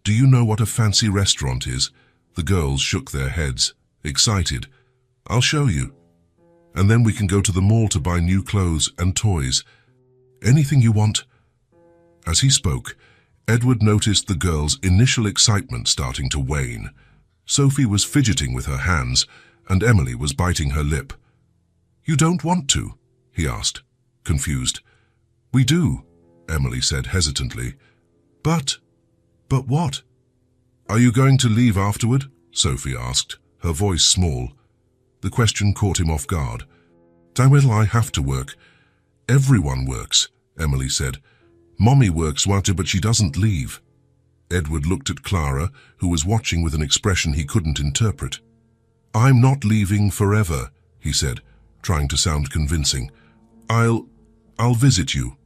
Do you know what a fancy restaurant is? The girls shook their heads, excited. I'll show you. And then we can go to the mall to buy new clothes and toys. Anything you want. As he spoke, Edward noticed the girls' initial excitement starting to wane. Sophie was fidgeting with her hands, and Emily was biting her lip. You don't want to? He asked, confused. We do, Emily said hesitantly. But what? Are you going to leave afterward? Sophie asked, her voice small. The question caught him off guard. Will I have to work? Everyone works, Emily said. Mommy works, but she doesn't leave. Edward looked at Clara, who was watching with an expression he couldn't interpret. I'm not leaving forever, he said, trying to sound convincing. I'll visit you.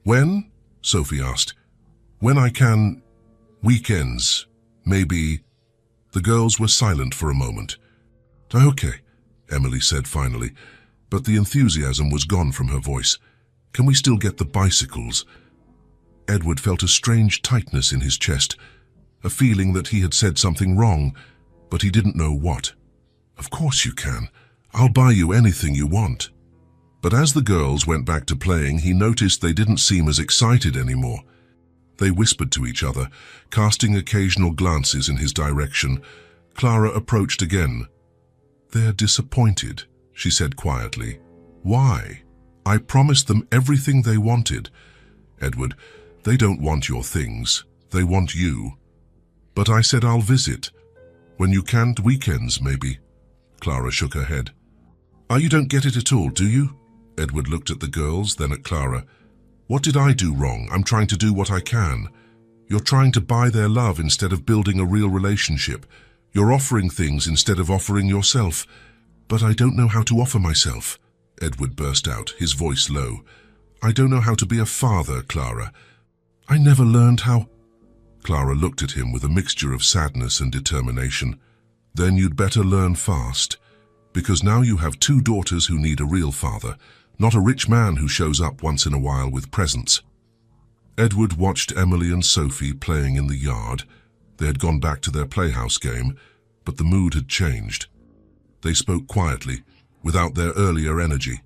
When? Sophie asked. When I can. Weekends. Maybe. The girls were silent for a moment. Okay, Emily said finally, but the enthusiasm was gone from her voice. Can we still get the bicycles? Edward felt a strange tightness in his chest, a feeling that he had said something wrong, but he didn't know what. Of course you can. I'll buy you anything you want. But as the girls went back to playing, he noticed they didn't seem as excited anymore. They whispered to each other, casting occasional glances in his direction. Clara approached again. They're disappointed, she said quietly. Why? I promised them everything they wanted. Edward, they don't want your things. They want you. But I said I'll visit. When you can't, weekends, maybe. Clara shook her head. You don't get it at all, do you? Edward looked at the girls, then at Clara. What did I do wrong? I'm trying to do what I can. You're trying to buy their love instead of building a real relationship. You're offering things instead of offering yourself. But I don't know how to offer myself, Edward burst out, his voice low. I don't know how to be a father, Clara. I never learned how. Clara looked at him with a mixture of sadness and determination. Then you'd better learn fast, because now you have two daughters who need a real father, not a rich man who shows up once in a while with presents. Edward watched Emily and Sophie playing in the yard. They had gone back to their playhouse game, but the mood had changed. They spoke quietly, without their earlier energy.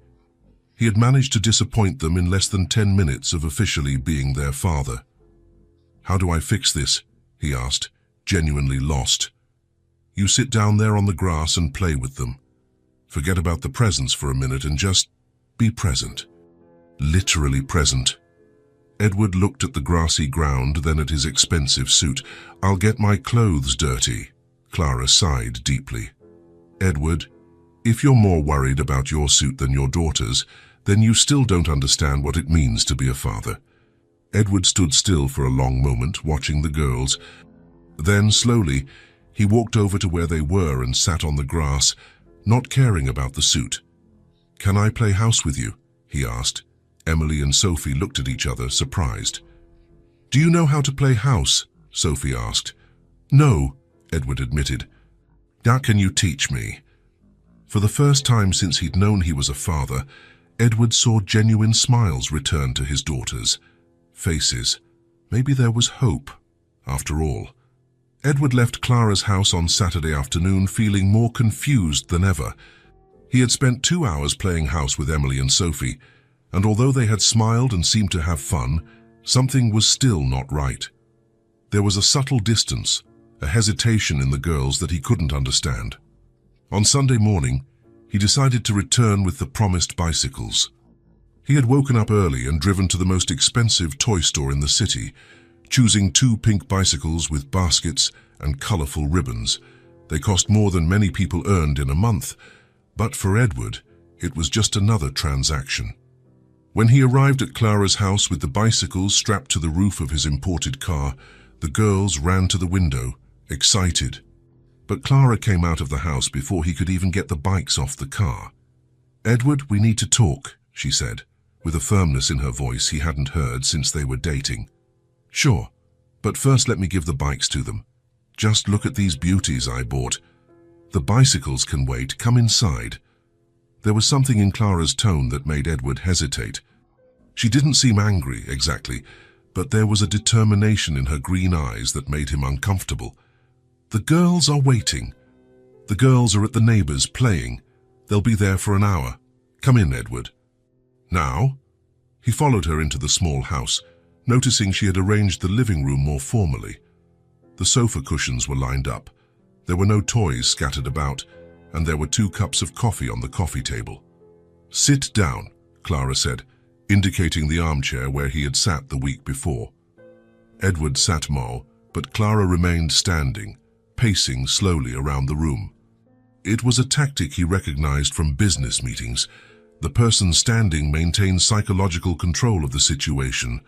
He had managed to disappoint them in less than 10 minutes of officially being their father. "How do I fix this?" he asked, genuinely lost. "You sit down there on the grass and play with them. Forget about the presents for a minute and just be present." Literally present. Edward looked at the grassy ground, then at his expensive suit. "I'll get my clothes dirty." Clara sighed deeply. "Edward, if you're more worried about your suit than your daughter's, then you still don't understand what it means to be a father." Edward stood still for a long moment, watching the girls. Then, slowly, he walked over to where they were and sat on the grass, not caring about the suit. "Can I play house with you?" he asked. Emily and Sophie looked at each other, surprised. "Do you know how to play house?" Sophie asked. "No," Edward admitted. "How can you teach me?" For the first time since he'd known he was a father, Edward saw genuine smiles return to his daughters' faces. Maybe there was hope, after all. Edward left Clara's house on Saturday afternoon feeling more confused than ever. He had spent 2 hours playing house with Emily and Sophie, and although they had smiled and seemed to have fun, something was still not right. There was a subtle distance, a hesitation in the girls that he couldn't understand. On Sunday morning, he decided to return with the promised bicycles. He had woken up early and driven to the most expensive toy store in the city, choosing 2 pink bicycles with baskets and colorful ribbons. They cost more than many people earned in a month, but for Edward, it was just another transaction. When he arrived at Clara's house with the bicycles strapped to the roof of his imported car, the girls ran to the window, excited. But Clara came out of the house before he could even get the bikes off the car. "Edward, we need to talk," she said, with a firmness in her voice he hadn't heard since they were dating. "Sure, but first let me give the bikes to them. Just look at these beauties I bought." "The bicycles can wait. Come inside." There was something in Clara's tone that made Edward hesitate. She didn't seem angry, exactly, but there was a determination in her green eyes that made him uncomfortable. "The girls are waiting. The girls are at the neighbors playing. They'll be there for an hour. Come in, Edward." "Now?" He followed her into the small house, noticing she had arranged the living room more formally. The sofa cushions were lined up. There were no toys scattered about, and there were 2 cups of coffee on the coffee table. "Sit down," Clara said, indicating the armchair where he had sat the week before. Edward sat more, but Clara remained standing, pacing slowly around the room. It was a tactic he recognized from business meetings. The person standing maintains psychological control of the situation.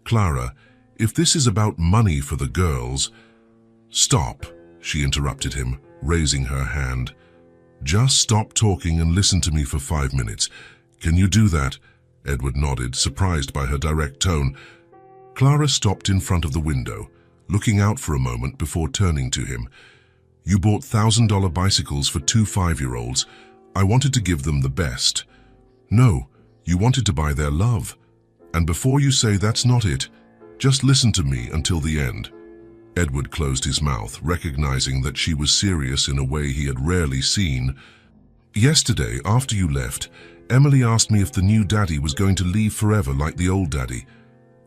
"Clara, if this is about money for the girls—" "Stop," she interrupted him, raising her hand. "Just stop talking and listen to me for 5 minutes. Can you do that?" Edward nodded, surprised by her direct tone. Clara stopped in front of the window, looking out for a moment before turning to him. "You bought $1,000 bicycles for 2 5-year-olds. I wanted to give them the best." "No, you wanted to buy their love. And before you say that's not it, just listen to me until the end." Edward closed his mouth, recognizing that she was serious in a way he had rarely seen. "Yesterday, after you left, Emily asked me if the new daddy was going to leave forever like the old daddy.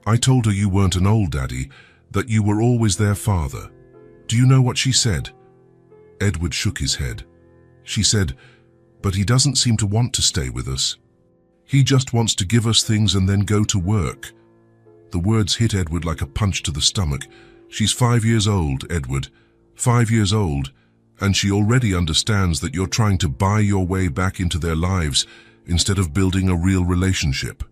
I told her you weren't an old daddy, that you were always their father. Do you know what she said?" Edward shook his head. "She said, but he doesn't seem to want to stay with us. He just wants to give us things and then go to work." The words hit Edward like a punch to the stomach. "She's 5 years old, Edward. 5 years old, and she already understands that you're trying to buy your way back into their lives instead of building a real relationship."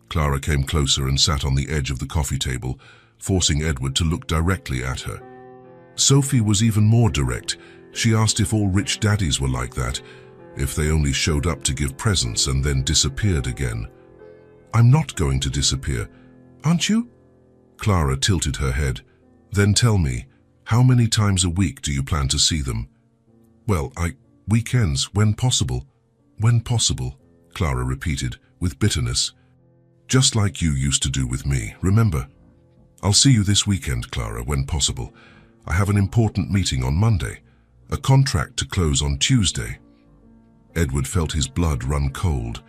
Clara came closer and sat on the edge of the coffee table, forcing Edward to look directly at her. Sophie was even more direct. She asked if all rich daddies were like that, if they only showed up to give presents and then disappeared again. "I'm not going to disappear. Aren't you?" Clara tilted her head. "Then tell me, how many times a week do you plan to see them?" "Well, weekends, when possible." "When possible," Clara repeated, with bitterness. "Just like you used to do with me, remember? I'll see you this weekend, Clara, when possible. I have an important meeting on Monday, a contract to close on Tuesday." Edward felt his blood run cold.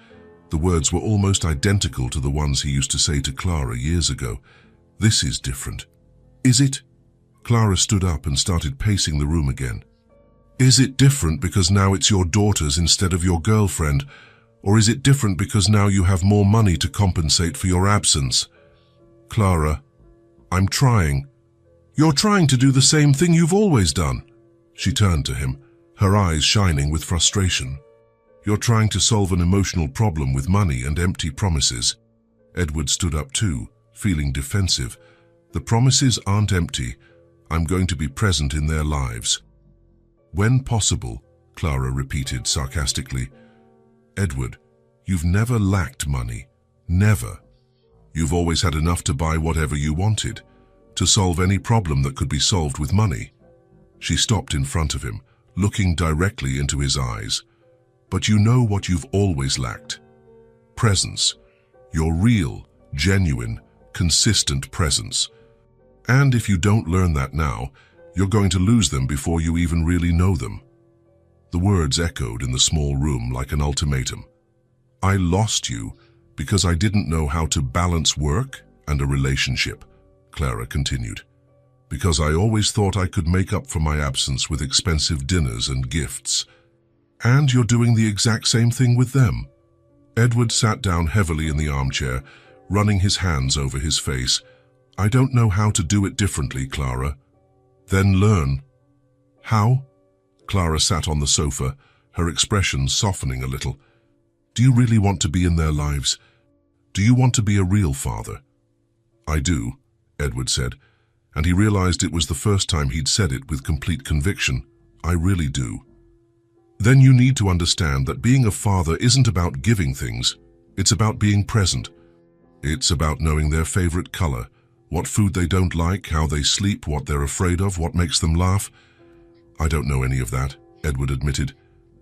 The words were almost identical to the ones he used to say to Clara years ago. "This is different." "Is it?" Clara stood up and started pacing the room again. "Is it different because now it's your daughters instead of your girlfriend? Or is it different because now you have more money to compensate for your absence?" "Clara, I'm trying." "You're trying to do the same thing you've always done." She turned to him, her eyes shining with frustration. "You're trying to solve an emotional problem with money and empty promises." Edward stood up too, feeling defensive. "The promises aren't empty. I'm going to be present in their lives." "When possible," Clara repeated sarcastically. "Edward, you've never lacked money. Never. You've always had enough to buy whatever you wanted, to solve any problem that could be solved with money." She stopped in front of him, looking directly into his eyes. "But you know what you've always lacked? Presence. Your real, genuine, consistent presence. And if you don't learn that now, you're going to lose them before you even really know them." The words echoed in the small room like an ultimatum. "I lost you because I didn't know how to balance work and a relationship," Clara continued. "Because I always thought I could make up for my absence with expensive dinners and gifts. And you're doing the exact same thing with them." Edward sat down heavily in the armchair, running his hands over his face. "I don't know how to do it differently, Clara." "Then learn." "How?" Clara sat on the sofa, her expression softening a little. "Do you really want to be in their lives? Do you want to be a real father?" "I do," Edward said, and he realized it was the first time he'd said it with complete conviction. "I really do." "Then you need to understand that being a father isn't about giving things. It's about being present. It's about knowing their favorite color, what food they don't like, how they sleep, what they're afraid of, what makes them laugh." "I don't know any of that," Edward admitted,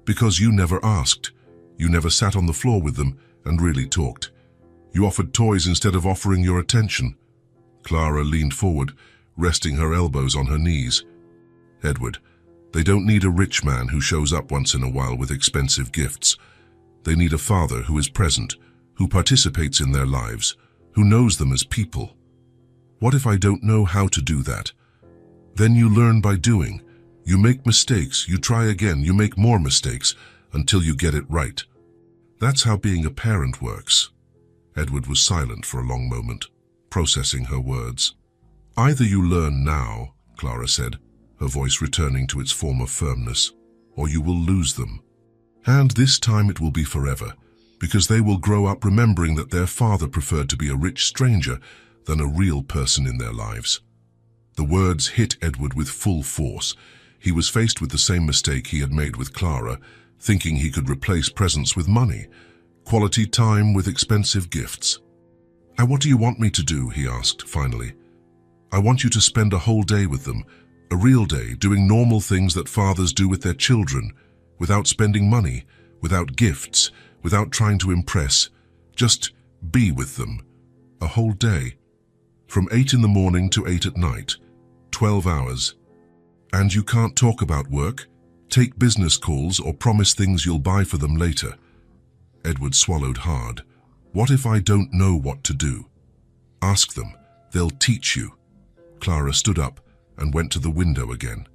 "because you never asked. You never sat on the floor with them and really talked. You offered toys instead of offering your attention." Clara leaned forward, resting her elbows on her knees. "Edward, they don't need a rich man who shows up once in a while with expensive gifts. They need a father who is present, who participates in their lives, who knows them as people." "What if I don't know how to do that?" "Then you learn by doing. You make mistakes, you try again, you make more mistakes, until you get it right. That's how being a parent works." Edward was silent for a long moment, processing her words. "Either you learn now," Clara said, her voice returning to its former firmness, "or you will lose them. And this time it will be forever, because they will grow up remembering that their father preferred to be a rich stranger than a real person in their lives." The words hit Edward with full force. He was faced with the same mistake he had made with Clara, thinking he could replace presents with money, quality time with expensive gifts. "And what do you want me to do?" he asked, finally. "I want you to spend a whole day with them, a real day, doing normal things that fathers do with their children, without spending money, without gifts, without trying to impress. Just be with them. A whole day. From 8 in the morning to 8 at night. 12 hours. And you can't talk about work, take business calls, or promise things you'll buy for them later." Edward swallowed hard. "What if I don't know what to do?" "Ask them. They'll teach you." Clara stood up and went to the window again.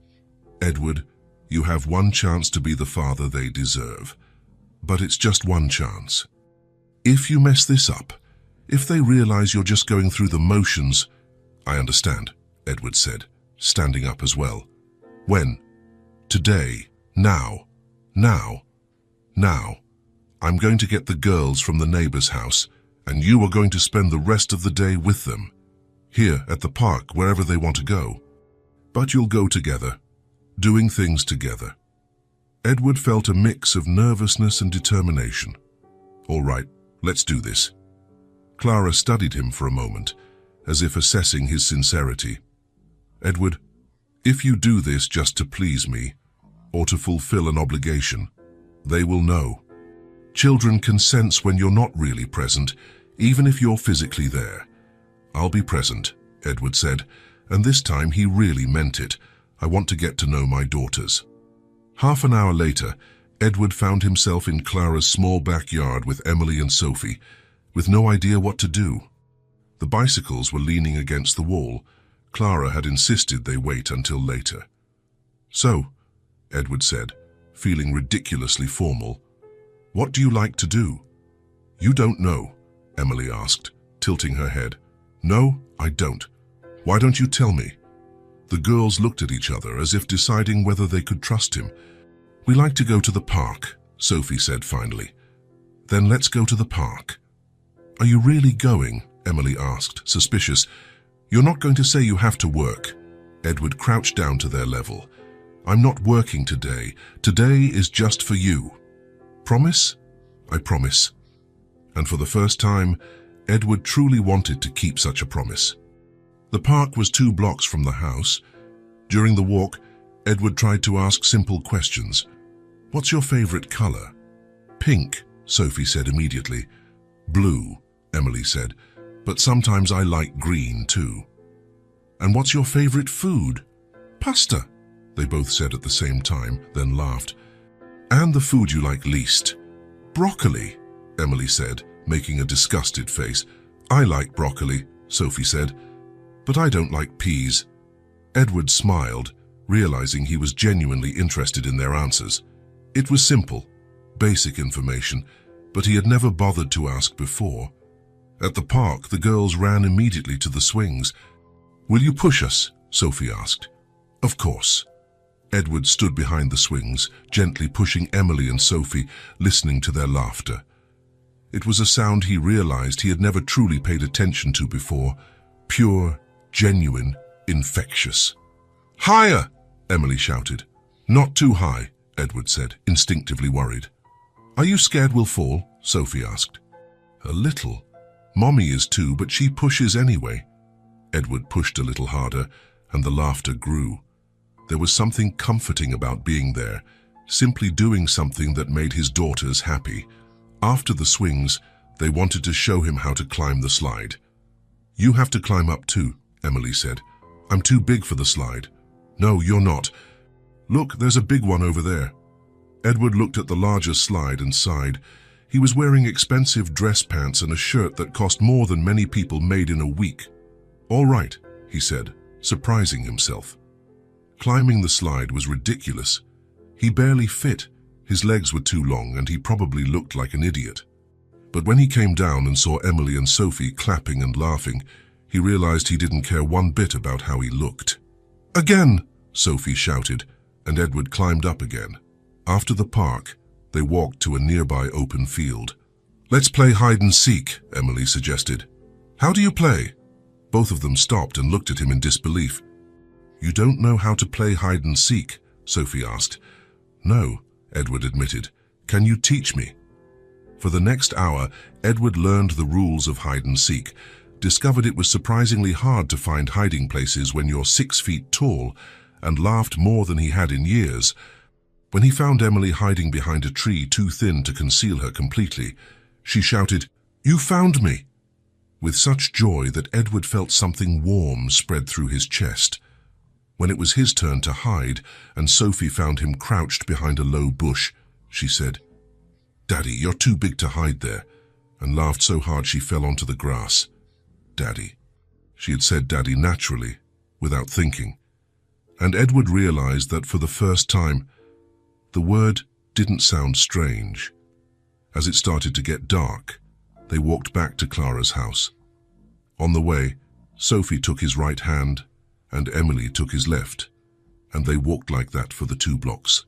"Edward, you have one chance to be the father they deserve. But it's just one chance. If you mess this up, if they realize you're just going through the motions—" "I understand," Edward said, standing up as well. "When?" "Today. Now. Now. Now. I'm going to get the girls from the neighbor's house, and you are going to spend the rest of the day with them. Here, at the park, wherever they want to go. But you'll go together, doing things together." Edward felt a mix of nervousness and determination. "All right, let's do this." Clara studied him for a moment, as if assessing his sincerity. "Edward, if you do this just to please me, or to fulfill an obligation, they will know. Children can sense when you're not really present, even if you're physically there." "I'll be present," Edward said, and this time he really meant it. "I want to get to know my daughters." Half an hour later, Edward found himself in Clara's small backyard with Emily and Sophie, with no idea what to do. The bicycles were leaning against the wall. Clara had insisted they wait until later. "So," Edward said, feeling ridiculously formal, "what do you like to do?" "You don't know?" Emily asked, tilting her head. "No, I don't. Why don't you tell me?" The girls looked at each other as if deciding whether they could trust him. "We like to go to the park," Sophie said finally. "Then let's go to the park." "Are you really going?" Emily asked, suspicious. "You're not going to say you have to work?" Edward crouched down to their level. "I'm not working today. Today is just for you." "Promise?" "I promise." And for the first time, Edward truly wanted to keep such a promise. The park was 2 blocks from the house. During the walk, Edward tried to ask simple questions. "What's your favorite color?" "Pink," Sophie said immediately. "Blue," Emily said, "but sometimes I like green too." "And what's your favorite food?" "Pasta," they both said at the same time, then laughed. "And the food you like least?" "Broccoli," Emily said, making a disgusted face. "I like broccoli," Sophie said, "but I don't like peas." Edward smiled, realizing he was genuinely interested in their answers. It was simple, basic information, but he had never bothered to ask before. At the park, the girls ran immediately to the swings. "Will you push us?" Sophie asked. "Of course." Edward stood behind the swings, gently pushing Emily and Sophie, listening to their laughter. It was a sound he realized he had never truly paid attention to before. Pure, genuine, infectious. "Higher!" Emily shouted. "Not too high," Edward said, instinctively worried. "Are you scared we'll fall?" Sophie asked. "A little. Mommy is too, but she pushes anyway." Edward pushed a little harder, and the laughter grew. There was something comforting about being there, simply doing something that made his daughters happy. After the swings, they wanted to show him how to climb the slide. "You have to climb up too," Emily said. "I'm too big for the slide." "No, you're not. Look, there's a big one over there." Edward looked at the larger slide and sighed. He was wearing expensive dress pants and a shirt that cost more than many people made in a week. "All right," he said, surprising himself. Climbing the slide was ridiculous. He barely fit. His legs were too long and he probably looked like an idiot. But when he came down and saw Emily and Sophie clapping and laughing, he realized he didn't care one bit about how he looked. "Again!" Sophie shouted, and Edward climbed up again. After the park, they walked to a nearby open field. "Let's play hide and seek," Emily suggested. "How do you play?" Both of them stopped and looked at him in disbelief. "You don't know how to play hide and seek?" Sophie asked. "No," Edward admitted. "Can you teach me?" For the next hour, Edward learned the rules of hide and seek, discovered it was surprisingly hard to find hiding places when you're 6 feet tall, and laughed more than he had in years. When he found Emily hiding behind a tree too thin to conceal her completely, she shouted, "You found me!" with such joy that Edward felt something warm spread through his chest. When it was his turn to hide, and Sophie found him crouched behind a low bush, she said, "Daddy, you're too big to hide there," and laughed so hard she fell onto the grass. Daddy. She had said daddy naturally, without thinking. And Edward realized that for the first time, the word didn't sound strange. As it started to get dark, they walked back to Clara's house. On the way, Sophie took his right hand and Emily took his left, and they walked like that for the 2 blocks.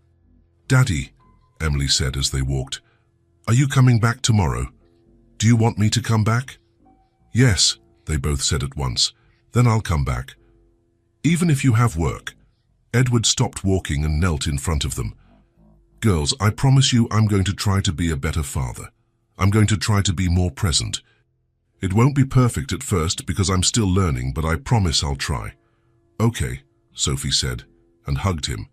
"Daddy," Emily said as they walked, "are you coming back tomorrow? Do you want me to come back?" "Yes," they both said at once. "Then I'll come back." "Even if you have work?" Edward stopped walking and knelt in front of them. "Girls, I promise you I'm going to try to be a better father. I'm going to try to be more present. It won't be perfect at first because I'm still learning, but I promise I'll try." "Okay," Sophie said, and hugged him.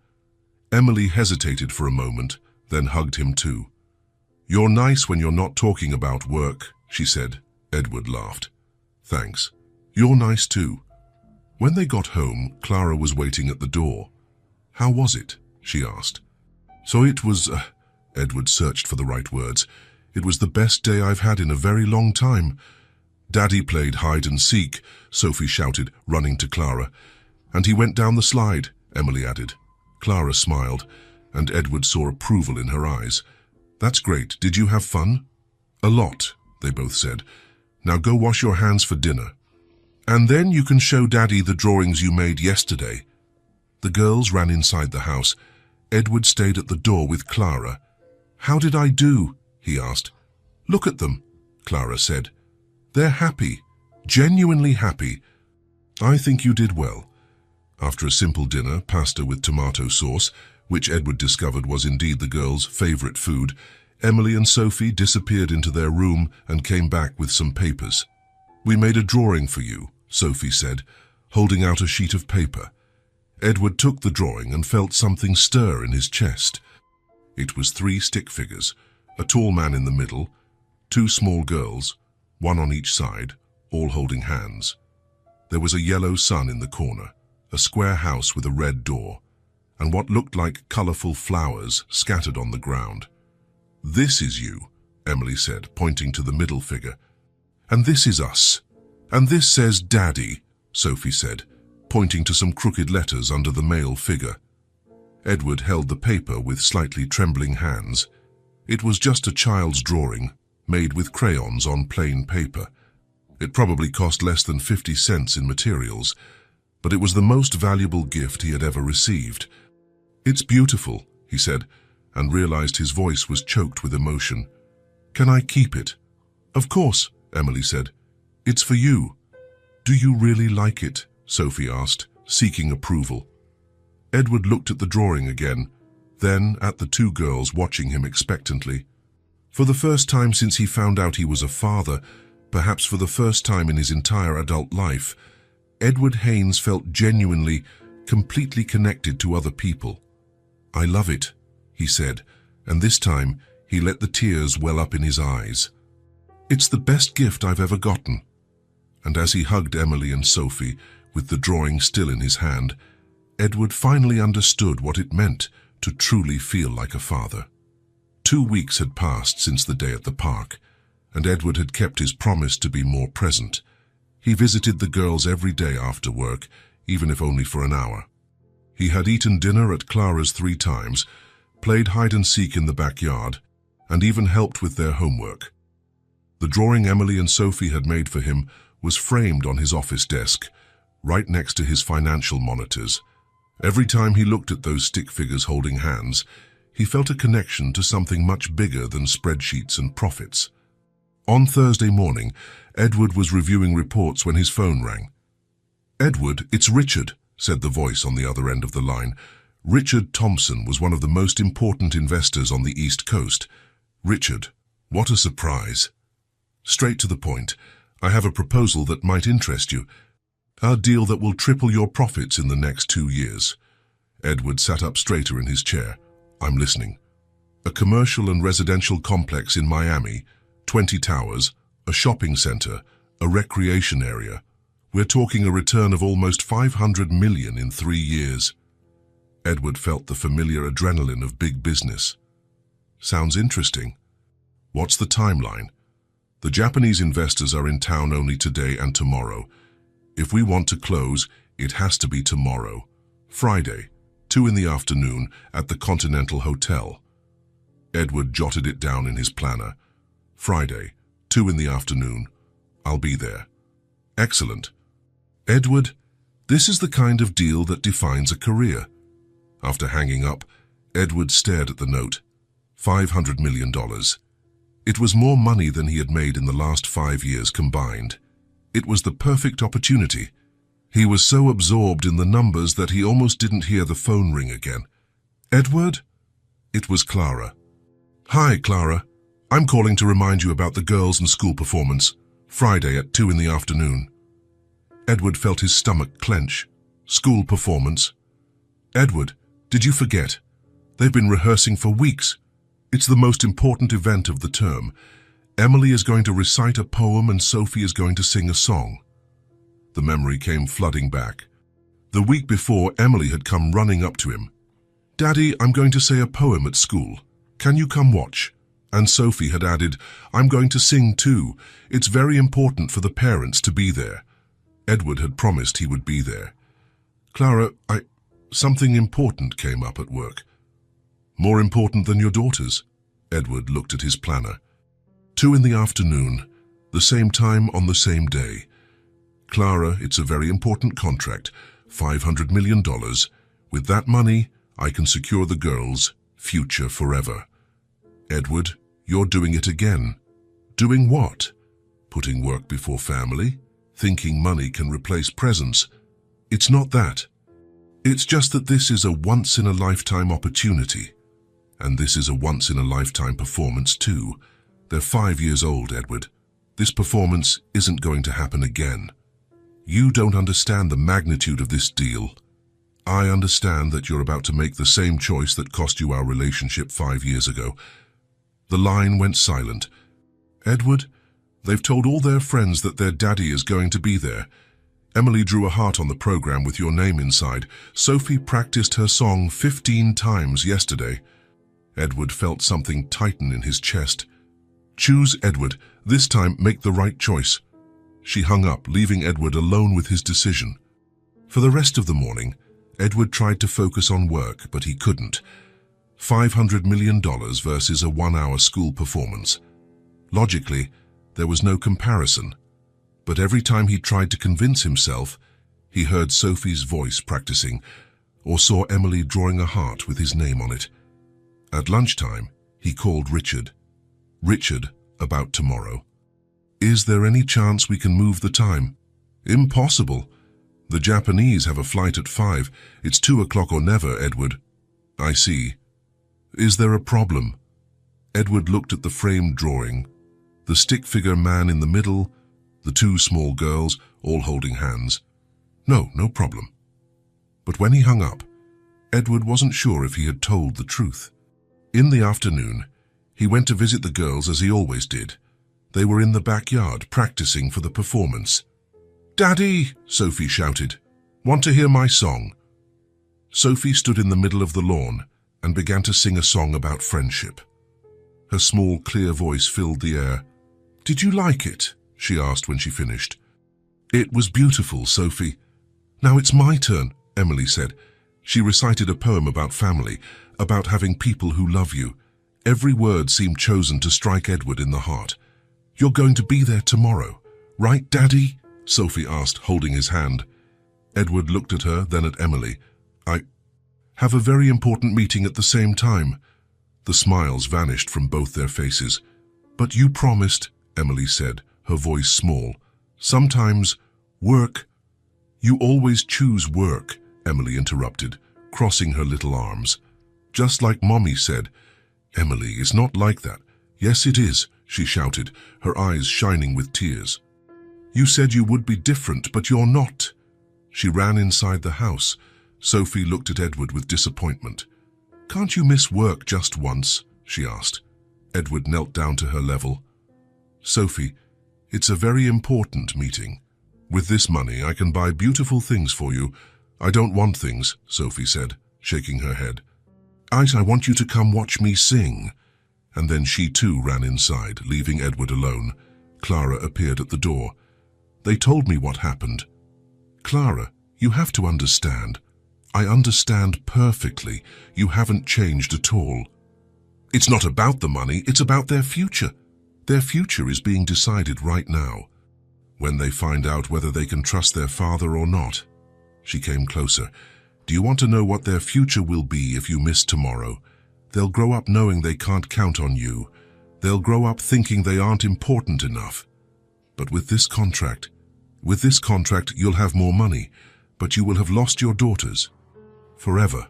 Emily hesitated for a moment, then hugged him too. "You're nice when you're not talking about work," she said. Edward laughed. "Thanks. You're nice too." When they got home, Clara was waiting at the door. "How was it?" she asked. "So it was Edward searched for the right words. It was the best day I've had in a very long time. Daddy played hide and seek, Sophie shouted, running to Clara. And he went down the slide, Emily added. Clara smiled, and Edward saw approval in her eyes. That's great. Did you have fun? A lot, they both said. Now go wash your hands for dinner. And then you can show Daddy the drawings you made yesterday. The girls ran inside the house. Edward stayed at the door with Clara. How did I do? He asked. Look at them, Clara said. They're happy, genuinely happy. I think you did well. After a simple dinner, pasta with tomato sauce, which Edward discovered was indeed the girls' favorite food, Emily and Sophie disappeared into their room and came back with some papers. We made a drawing for you, Sophie said, holding out a sheet of paper. Edward took the drawing and felt something stir in his chest. It was 3 stick figures, a tall man in the middle, 2 small girls, one on each side, all holding hands. There was a yellow sun in the corner, a square house with a red door, and what looked like colorful flowers scattered on the ground. This is you, Emily said, pointing to the middle figure. And this is us. And this says Daddy, Sophie said, pointing to some crooked letters under the male figure. Edward held the paper with slightly trembling hands. It was just a child's drawing, made with crayons on plain paper. It probably cost less than 50 cents in materials, but it was the most valuable gift he had ever received. It's beautiful, he said, and realized his voice was choked with emotion. Can I keep it? Of course, Emily said. It's for you. Do you really like it? Sophie asked, seeking approval. Edward looked at the drawing again, then at the 2 girls watching him expectantly. For the first time since he found out he was a father, perhaps for the first time in his entire adult life, Edward Haynes felt genuinely, completely connected to other people. I love it, he said, and this time he let the tears well up in his eyes. It's the best gift I've ever gotten. And as he hugged Emily and Sophie, with the drawing still in his hand, Edward finally understood what it meant to truly feel like a father. 2 weeks had passed since the day at the park, and Edward had kept his promise to be more present. He visited the girls every day after work, even if only for an hour. He had eaten dinner at Clara's 3 times, played hide and seek in the backyard, and even helped with their homework. The drawing Emily and Sophie had made for him was framed on his office desk, right next to his financial monitors. Every time he looked at those stick figures holding hands, he felt a connection to something much bigger than spreadsheets and profits. On Thursday morning, Edward was reviewing reports when his phone rang. Edward, it's Richard, said the voice on the other end of the line. Richard Thompson was one of the most important investors on the East Coast. Richard, what a surprise. Straight to the point, I have a proposal that might interest you. A deal that will triple your profits in the next 2 years. Edward sat up straighter in his chair. I'm listening. A commercial and residential complex in Miami, 20 towers, a shopping center, a recreation area. We're talking a return of almost $500 million in 3 years. Edward felt the familiar adrenaline of big business. Sounds interesting. What's the timeline? The Japanese investors are in town only today and tomorrow. If we want to close, it has to be tomorrow. Friday, 2 in the afternoon at the Continental Hotel. Edward jotted it down in his planner. Friday, 2 in the afternoon. I'll be there. Excellent. Edward, this is the kind of deal that defines a career. After hanging up, Edward stared at the note. $500 million. It was more money than he had made in the last 5 years combined. It was the perfect opportunity. He was so absorbed in the numbers that he almost didn't hear the phone ring again. Edward? It was Clara. Hi, Clara. I'm calling to remind you about the girls' and school performance, Friday at 2 in the afternoon. Edward felt his stomach clench. School performance? Edward, did you forget? They've been rehearsing for weeks. It's the most important event of the term. Emily is going to recite a poem and Sophie is going to sing a song. The memory came flooding back. The week before, Emily had come running up to him. Daddy, I'm going to say a poem at school. Can you come watch? And Sophie had added, I'm going to sing too. It's very important for the parents to be there. Edward had promised he would be there. Clara, something important came up at work. More important than your daughters? Edward looked at his planner. 2 in the afternoon, the same time on the same day. Clara, it's a very important contract, $500 million. With that money, I can secure the girls' future forever. Edward, you're doing it again. Doing what? Putting work before family? Thinking money can replace presence? It's not that. It's just that this is a once-in-a-lifetime opportunity. And this is a once-in-a-lifetime performance too. They're 5 years old, Edward. This performance isn't going to happen again. You don't understand the magnitude of this deal. I understand that you're about to make the same choice that cost you our relationship 5 years ago. The line went silent. Edward, they've told all their friends that their daddy is going to be there. Emily drew a heart on the program with your name inside. Sophie practiced her song 15 times yesterday. Edward felt something tighten in his chest. Choose, Edward. This time, make the right choice. She hung up, leaving Edward alone with his decision. For the rest of the morning, Edward tried to focus on work, but he couldn't. $500 million versus a 1-hour school performance. Logically, there was no comparison. But every time he tried to convince himself, he heard Sophie's voice practicing, or saw Emily drawing a heart with his name on it. At lunchtime, he called Richard. Richard, about tomorrow. Is there any chance we can move the time? Impossible. The Japanese have a flight at 5. It's 2 o'clock or never, Edward. I see. Is there a problem? Edward looked at the framed drawing. The stick figure man in the middle, the 2 small girls, all holding hands. No problem. But when he hung up, Edward wasn't sure if he had told the truth. In the afternoon, he went to visit the girls as he always did. They were in the backyard practicing for the performance. Daddy, Sophie shouted. Want to hear my song? Sophie stood in the middle of the lawn and began to sing a song about friendship. Her small, clear voice filled the air. Did you like it? She asked when she finished. It was beautiful, Sophie. Now it's my turn, Emily said. She recited a poem about family, about having people who love you. Every word seemed chosen to strike Edward in the heart. You're going to be there tomorrow, right, Daddy? Sophie asked, holding his hand. Edward looked at her, then at Emily. I have a very important meeting at the same time. The smiles vanished from both their faces. But you promised, Emily said, her voice small. Sometimes work. You always choose work, Emily interrupted, crossing her little arms. Just like Mommy said. Emily, it's not like that. Yes, it is, she shouted, her eyes shining with tears. You said you would be different, but you're not. She ran inside the house. Sophie looked at Edward with disappointment. Can't you miss work just once? She asked. Edward knelt down to her level. Sophie, it's a very important meeting. With this money, I can buy beautiful things for you. I don't want things, Sophie said, shaking her head. I want you to come watch me sing. And then she too ran inside, leaving Edward alone. Clara appeared at the door. They told me what happened. Clara, you have to understand. I understand perfectly. You haven't changed at all. It's not about the money, it's about their future. Their future is being decided right now. When they find out whether they can trust their father or not. She came closer. Do you want to know what their future will be if you miss tomorrow? They'll grow up knowing they can't count on you. They'll grow up thinking they aren't important enough. But with this contract, you'll have more money, but you will have lost your daughters. Forever.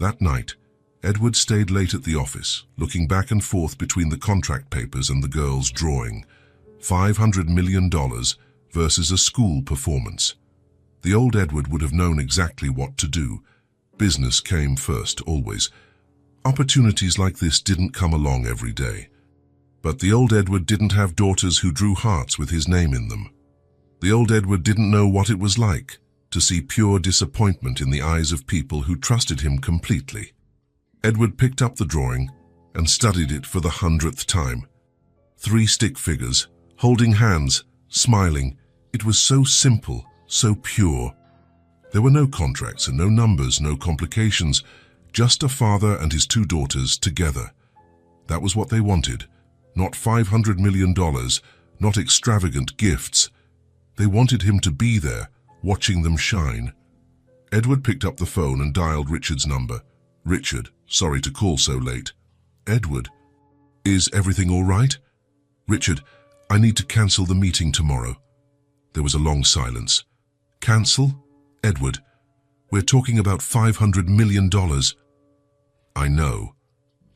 That night, Edward stayed late at the office, looking back and forth between the contract papers and the girls' drawing. $500 million versus a school performance. The old Edward would have known exactly what to do. Business came first, always. Opportunities like this didn't come along every day. But the old Edward didn't have daughters who drew hearts with his name in them. The old Edward didn't know what it was like to see pure disappointment in the eyes of people who trusted him completely. Edward picked up the drawing and studied it for the 100th time. 3 stick figures, holding hands, smiling. It was so simple, so pure. There were no contracts and no numbers, no complications, just a father and his 2 daughters together. That was what they wanted. Not $500 million, not extravagant gifts. They wanted him to be there, watching them shine. Edward picked up the phone and dialed Richard's number. "Richard, sorry to call so late." "Edward, is everything all right?" "Richard, I need to cancel the meeting tomorrow." There was a long silence. "Cancel? Edward, we're talking about $500 million. "I know,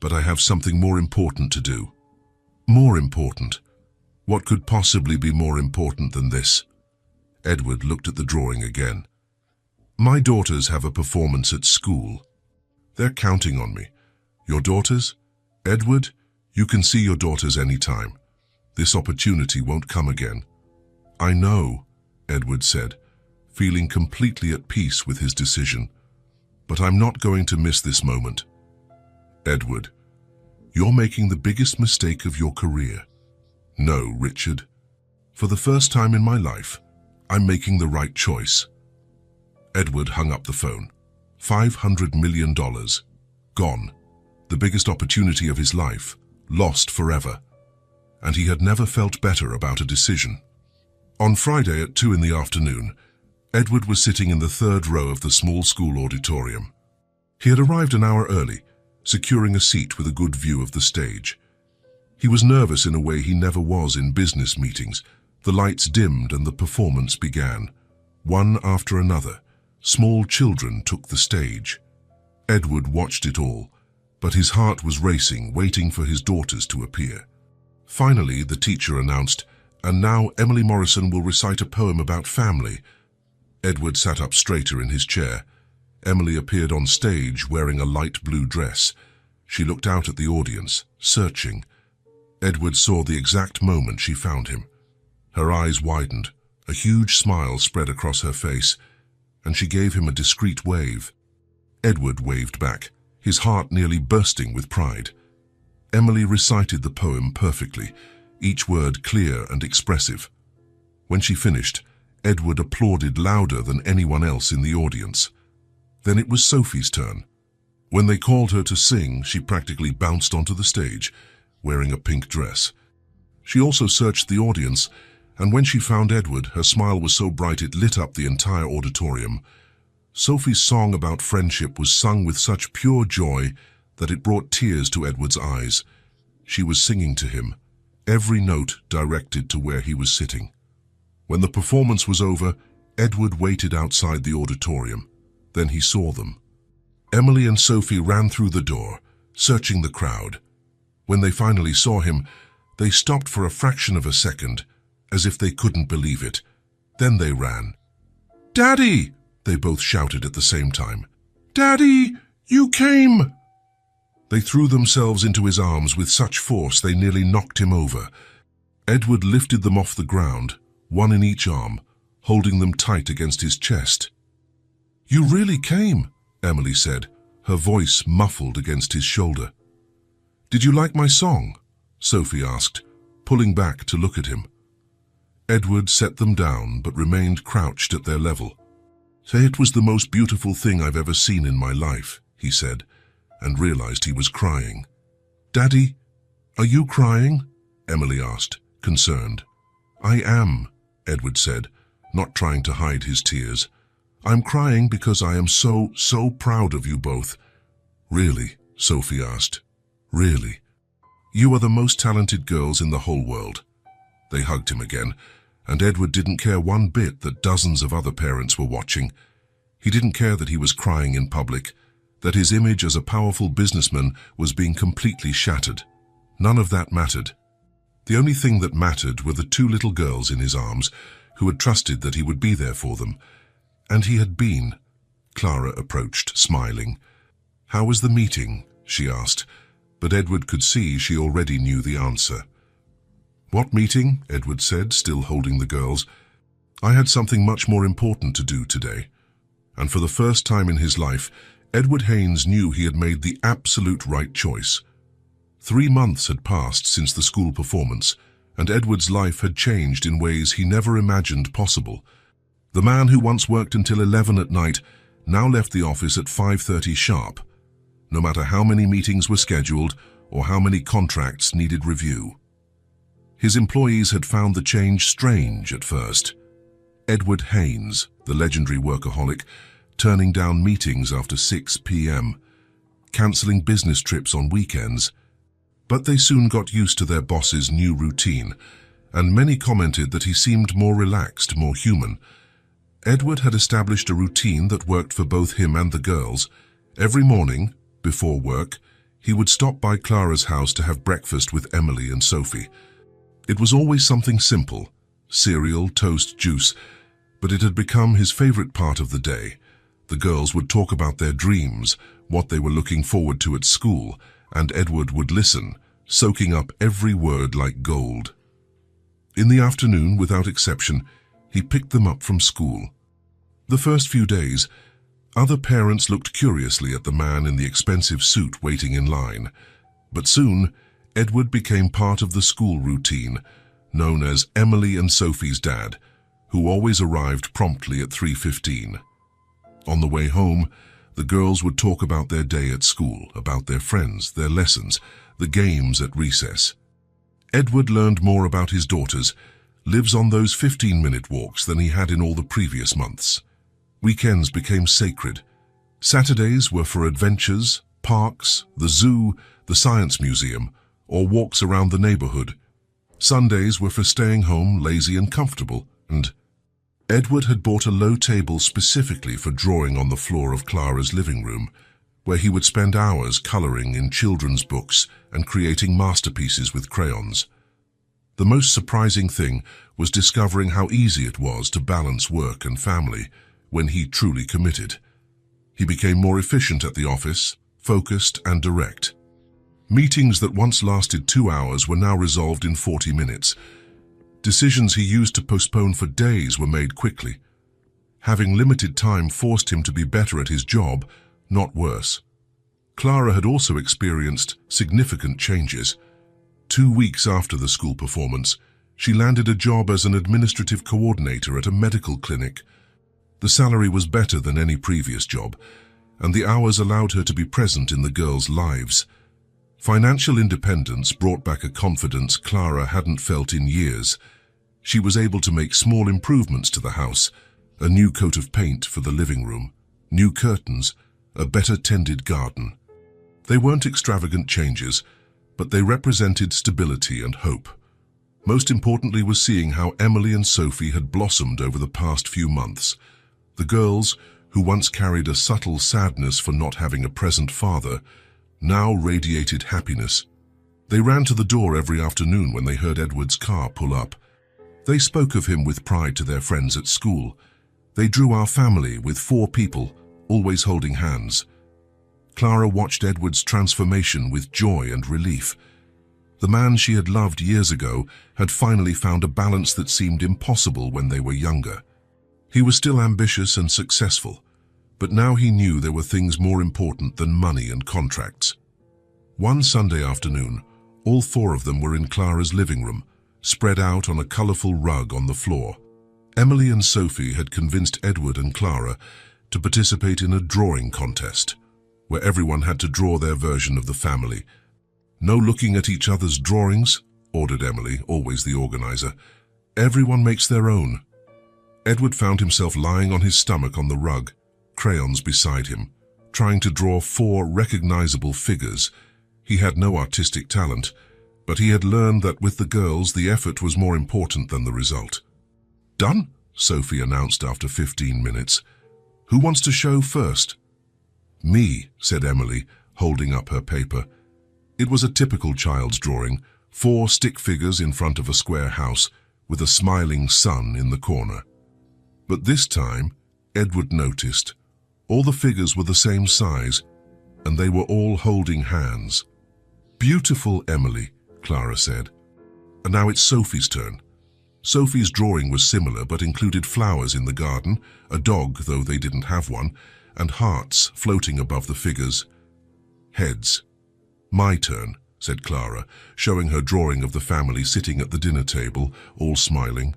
but I have something more important to do." "More important? What could possibly be more important than this?" Edward looked at the drawing again. "My daughters have a performance at school. They're counting on me." "Your daughters? Edward, you can see your daughters anytime. This opportunity won't come again." "I know," Edward said, feeling completely at peace with his decision. "But I'm not going to miss this moment." "Edward, you're making the biggest mistake of your career." "No, Richard. For the first time in my life, I'm making the right choice." Edward hung up the phone. $500 million. Gone. The biggest opportunity of his life. Lost forever. And he had never felt better about a decision. On Friday at 2 in the afternoon, Edward was sitting in the 3rd row of the small school auditorium. He had arrived an hour early, securing a seat with a good view of the stage. He was nervous in a way he never was in business meetings. The lights dimmed and the performance began. One after another, small children took the stage. Edward watched it all, but his heart was racing, waiting for his daughters to appear. Finally, the teacher announced, "And now Emily Morrison will recite a poem about family." Edward sat up straighter in his chair. Emily appeared on stage wearing a light blue dress. She looked out at the audience, searching. Edward saw the exact moment she found him. Her eyes widened, a huge smile spread across her face, and she gave him a discreet wave. Edward waved back, his heart nearly bursting with pride. Emily recited the poem perfectly, each word clear and expressive. When she finished, Edward applauded louder than anyone else in the audience. Then it was Sophie's turn. When they called her to sing, she practically bounced onto the stage, wearing a pink dress. She also searched the audience, and when she found Edward, her smile was so bright it lit up the entire auditorium. Sophie's song about friendship was sung with such pure joy that it brought tears to Edward's eyes. She was singing to him, every note directed to where he was sitting. When the performance was over, Edward waited outside the auditorium. Then he saw them. Emily and Sophie ran through the door, searching the crowd. When they finally saw him, they stopped for a fraction of a second, as if they couldn't believe it. Then they ran. "Daddy!" they both shouted at the same time. "Daddy, you came!" They threw themselves into his arms with such force they nearly knocked him over. Edward lifted them off the ground, one in each arm, holding them tight against his chest. "You really came," Emily said, her voice muffled against his shoulder. "Did you like my song?" Sophie asked, pulling back to look at him. Edward set them down but remained crouched at their level. "Say it was the most beautiful thing I've ever seen in my life," he said, and realized he was crying. "Daddy, are you crying?" Emily asked, concerned. "I am," Edward said, not trying to hide his tears. "I'm crying because I am so proud of you both." "Really?" Sophie asked. "Really? You are the most talented girls in the whole world." They hugged him again, and Edward didn't care one bit that dozens of other parents were watching. He didn't care that he was crying in public, that his image as a powerful businessman was being completely shattered. None of that mattered. The only thing that mattered were the 2 little girls in his arms who had trusted that he would be there for them. And he had been. Clara approached, smiling. "How was the meeting?" she asked, but Edward could see she already knew the answer. "What meeting?" Edward said, still holding the girls. "I had something much more important to do today." And for the first time in his life, Edward Haynes knew he had made the absolute right choice. 3 months had passed since the school performance, and Edward's life had changed in ways he never imagined possible. The man who once worked until 11 at night now left the office at 5:30 sharp, no matter how many meetings were scheduled or how many contracts needed review. His employees had found the change strange at first. Edward Haynes, the legendary workaholic, turning down meetings after 6 p.m., cancelling business trips on weekends. But they soon got used to their boss's new routine, and many commented that he seemed more relaxed, more human. Edward had established a routine that worked for both him and the girls. Every morning, before work, he would stop by Clara's house to have breakfast with Emily and Sophie. It was always something simple, cereal, toast, juice, but it had become his favorite part of the day. The girls would talk about their dreams, what they were looking forward to at school, and Edward would listen, soaking up every word like gold. In the afternoon, without exception, he picked them up from school. The first few days, other parents looked curiously at the man in the expensive suit waiting in line. But soon, Edward became part of the school routine, known as Emily and Sophie's dad, who always arrived promptly at 3:15. On the way home, the girls would talk about their day at school, about their friends, their lessons, the games at recess. Edward learned more about his daughters, lives on those 15-minute walks than he had in all the previous months. Weekends became sacred. Saturdays were for adventures, parks, the zoo, the science museum, or walks around the neighborhood. Sundays were for staying home, lazy and comfortable, and Edward had bought a low table specifically for drawing on the floor of Clara's living room, where he would spend hours coloring in children's books and creating masterpieces with crayons. The most surprising thing was discovering how easy it was to balance work and family when he truly committed. He became more efficient at the office, focused and direct. Meetings that once lasted 2 hours were now resolved in 40 minutes. Decisions he used to postpone for days were made quickly. Having limited time forced him to be better at his job, not worse. Clara had also experienced significant changes. 2 weeks after the school performance, she landed a job as an administrative coordinator at a medical clinic. The salary was better than any previous job, and the hours allowed her to be present in the girls' lives. Financial independence brought back a confidence Clara hadn't felt in years. She was able to make small improvements to the house, a new coat of paint for the living room, new curtains, a better tended garden. They weren't extravagant changes, but they represented stability and hope. Most importantly was seeing how Emily and Sophie had blossomed over the past few months. The girls, who once carried a subtle sadness for not having a present father, now radiated happiness. They ran to the door every afternoon when they heard Edward's car pull up. They spoke of him with pride to their friends at school. They drew our family with 4 people, always holding hands. Clara watched Edward's transformation with joy and relief. The man she had loved years ago had finally found a balance that seemed impossible when they were younger. He was still ambitious and successful, but now he knew there were things more important than money and contracts. One Sunday afternoon, all 4 of them were in Clara's living room, spread out on a colorful rug on the floor. Emily and Sophie had convinced Edward and Clara to participate in a drawing contest, where everyone had to draw their version of the family. "No looking at each other's drawings," ordered Emily, always the organizer. "Everyone makes their own." Edward found himself lying on his stomach on the rug, crayons beside him, trying to draw 4 recognizable figures. He had no artistic talent, but he had learned that with the girls the effort was more important than the result. "Done?" Sophie announced after 15 minutes. "Who wants to show first?" "Me," said Emily, holding up her paper. It was a typical child's drawing, 4 stick figures in front of a square house, with a smiling sun in the corner. But this time, Edward noticed, all the figures were the same size, and they were all holding hands. "Beautiful, Emily," Clara said. "And now it's Sophie's turn." Sophie's drawing was similar but included flowers in the garden, a dog, though they didn't have one, and hearts floating above the figures. "Heads." "My turn." said Clara, showing her drawing of the family sitting at the dinner table, all smiling.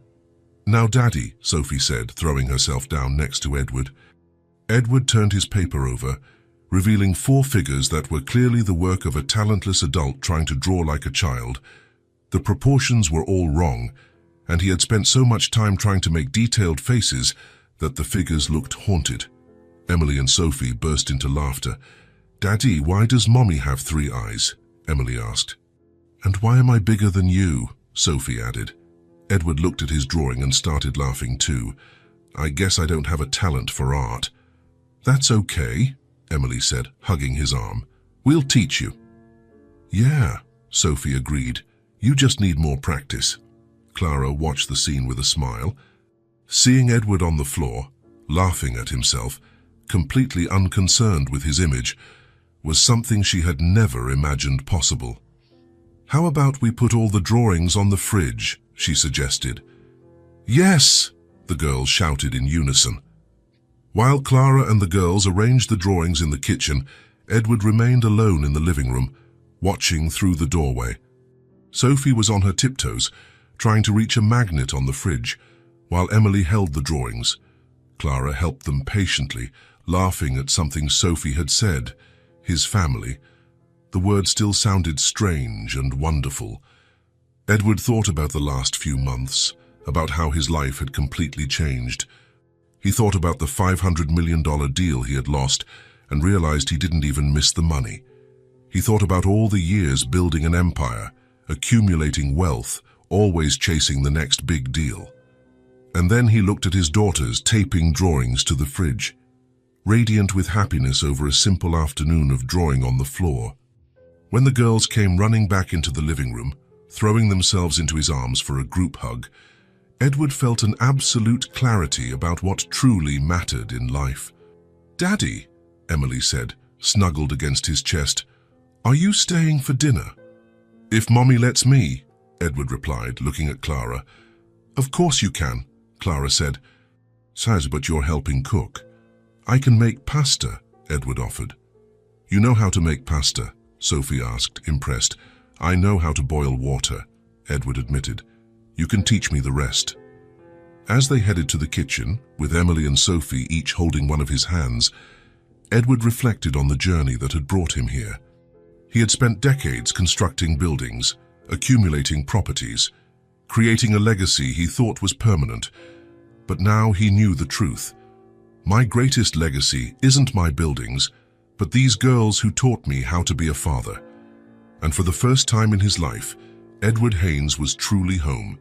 Now, Daddy, Sophie said, throwing herself down next to Edward. Edward turned his paper over, revealing 4 figures that were clearly the work of a talentless adult trying to draw like a child. The proportions were all wrong, and he had spent so much time trying to make detailed faces that the figures looked haunted. Emily and Sophie burst into laughter. "Daddy, why does Mommy have 3 eyes?" Emily asked. "And why am I bigger than you?" Sophie added. Edward looked at his drawing and started laughing too. "I guess I don't have a talent for art." "That's okay," Emily said, hugging his arm. "We'll teach you." "Yeah," Sophie agreed. "You just need more practice." Clara watched the scene with a smile. Seeing Edward on the floor, laughing at himself, completely unconcerned with his image, was something she had never imagined possible. "How about we put all the drawings on the fridge?" she suggested. "Yes!" the girls shouted in unison. While Clara and the girls arranged the drawings in the kitchen, Edward remained alone in the living room, watching through the doorway. Sophie was on her tiptoes, trying to reach a magnet on the fridge, while Emily held the drawings. Clara helped them patiently, laughing at something Sophie had said. His family. The word still sounded strange and wonderful. Edward thought about the last few months, about how his life had completely changed. He thought about the $500 million deal he had lost and realized he didn't even miss the money. He thought about all the years building an empire, accumulating wealth, always chasing the next big deal. And then he looked at his daughters taping drawings to the fridge, radiant with happiness over a simple afternoon of drawing on the floor. When the girls came running back into the living room, throwing themselves into his arms for a group hug, Edward felt an absolute clarity about what truly mattered in life. "Daddy," Emily said, snuggled against his chest, "are you staying for dinner?" "If Mommy lets me," Edward replied, looking at Clara. "Of course you can," Clara said. "Says, but you're helping cook." "I can make pasta," Edward offered. "You know how to make pasta?" Sophie asked, impressed. "I know how to boil water," Edward admitted. "You can teach me the rest." As they headed to the kitchen, with Emily and Sophie each holding one of his hands, Edward reflected on the journey that had brought him here. He had spent decades constructing buildings, accumulating properties, creating a legacy he thought was permanent. But now he knew the truth. My greatest legacy isn't my buildings, but these girls who taught me how to be a father. And for the first time in his life, Edward Haynes was truly home.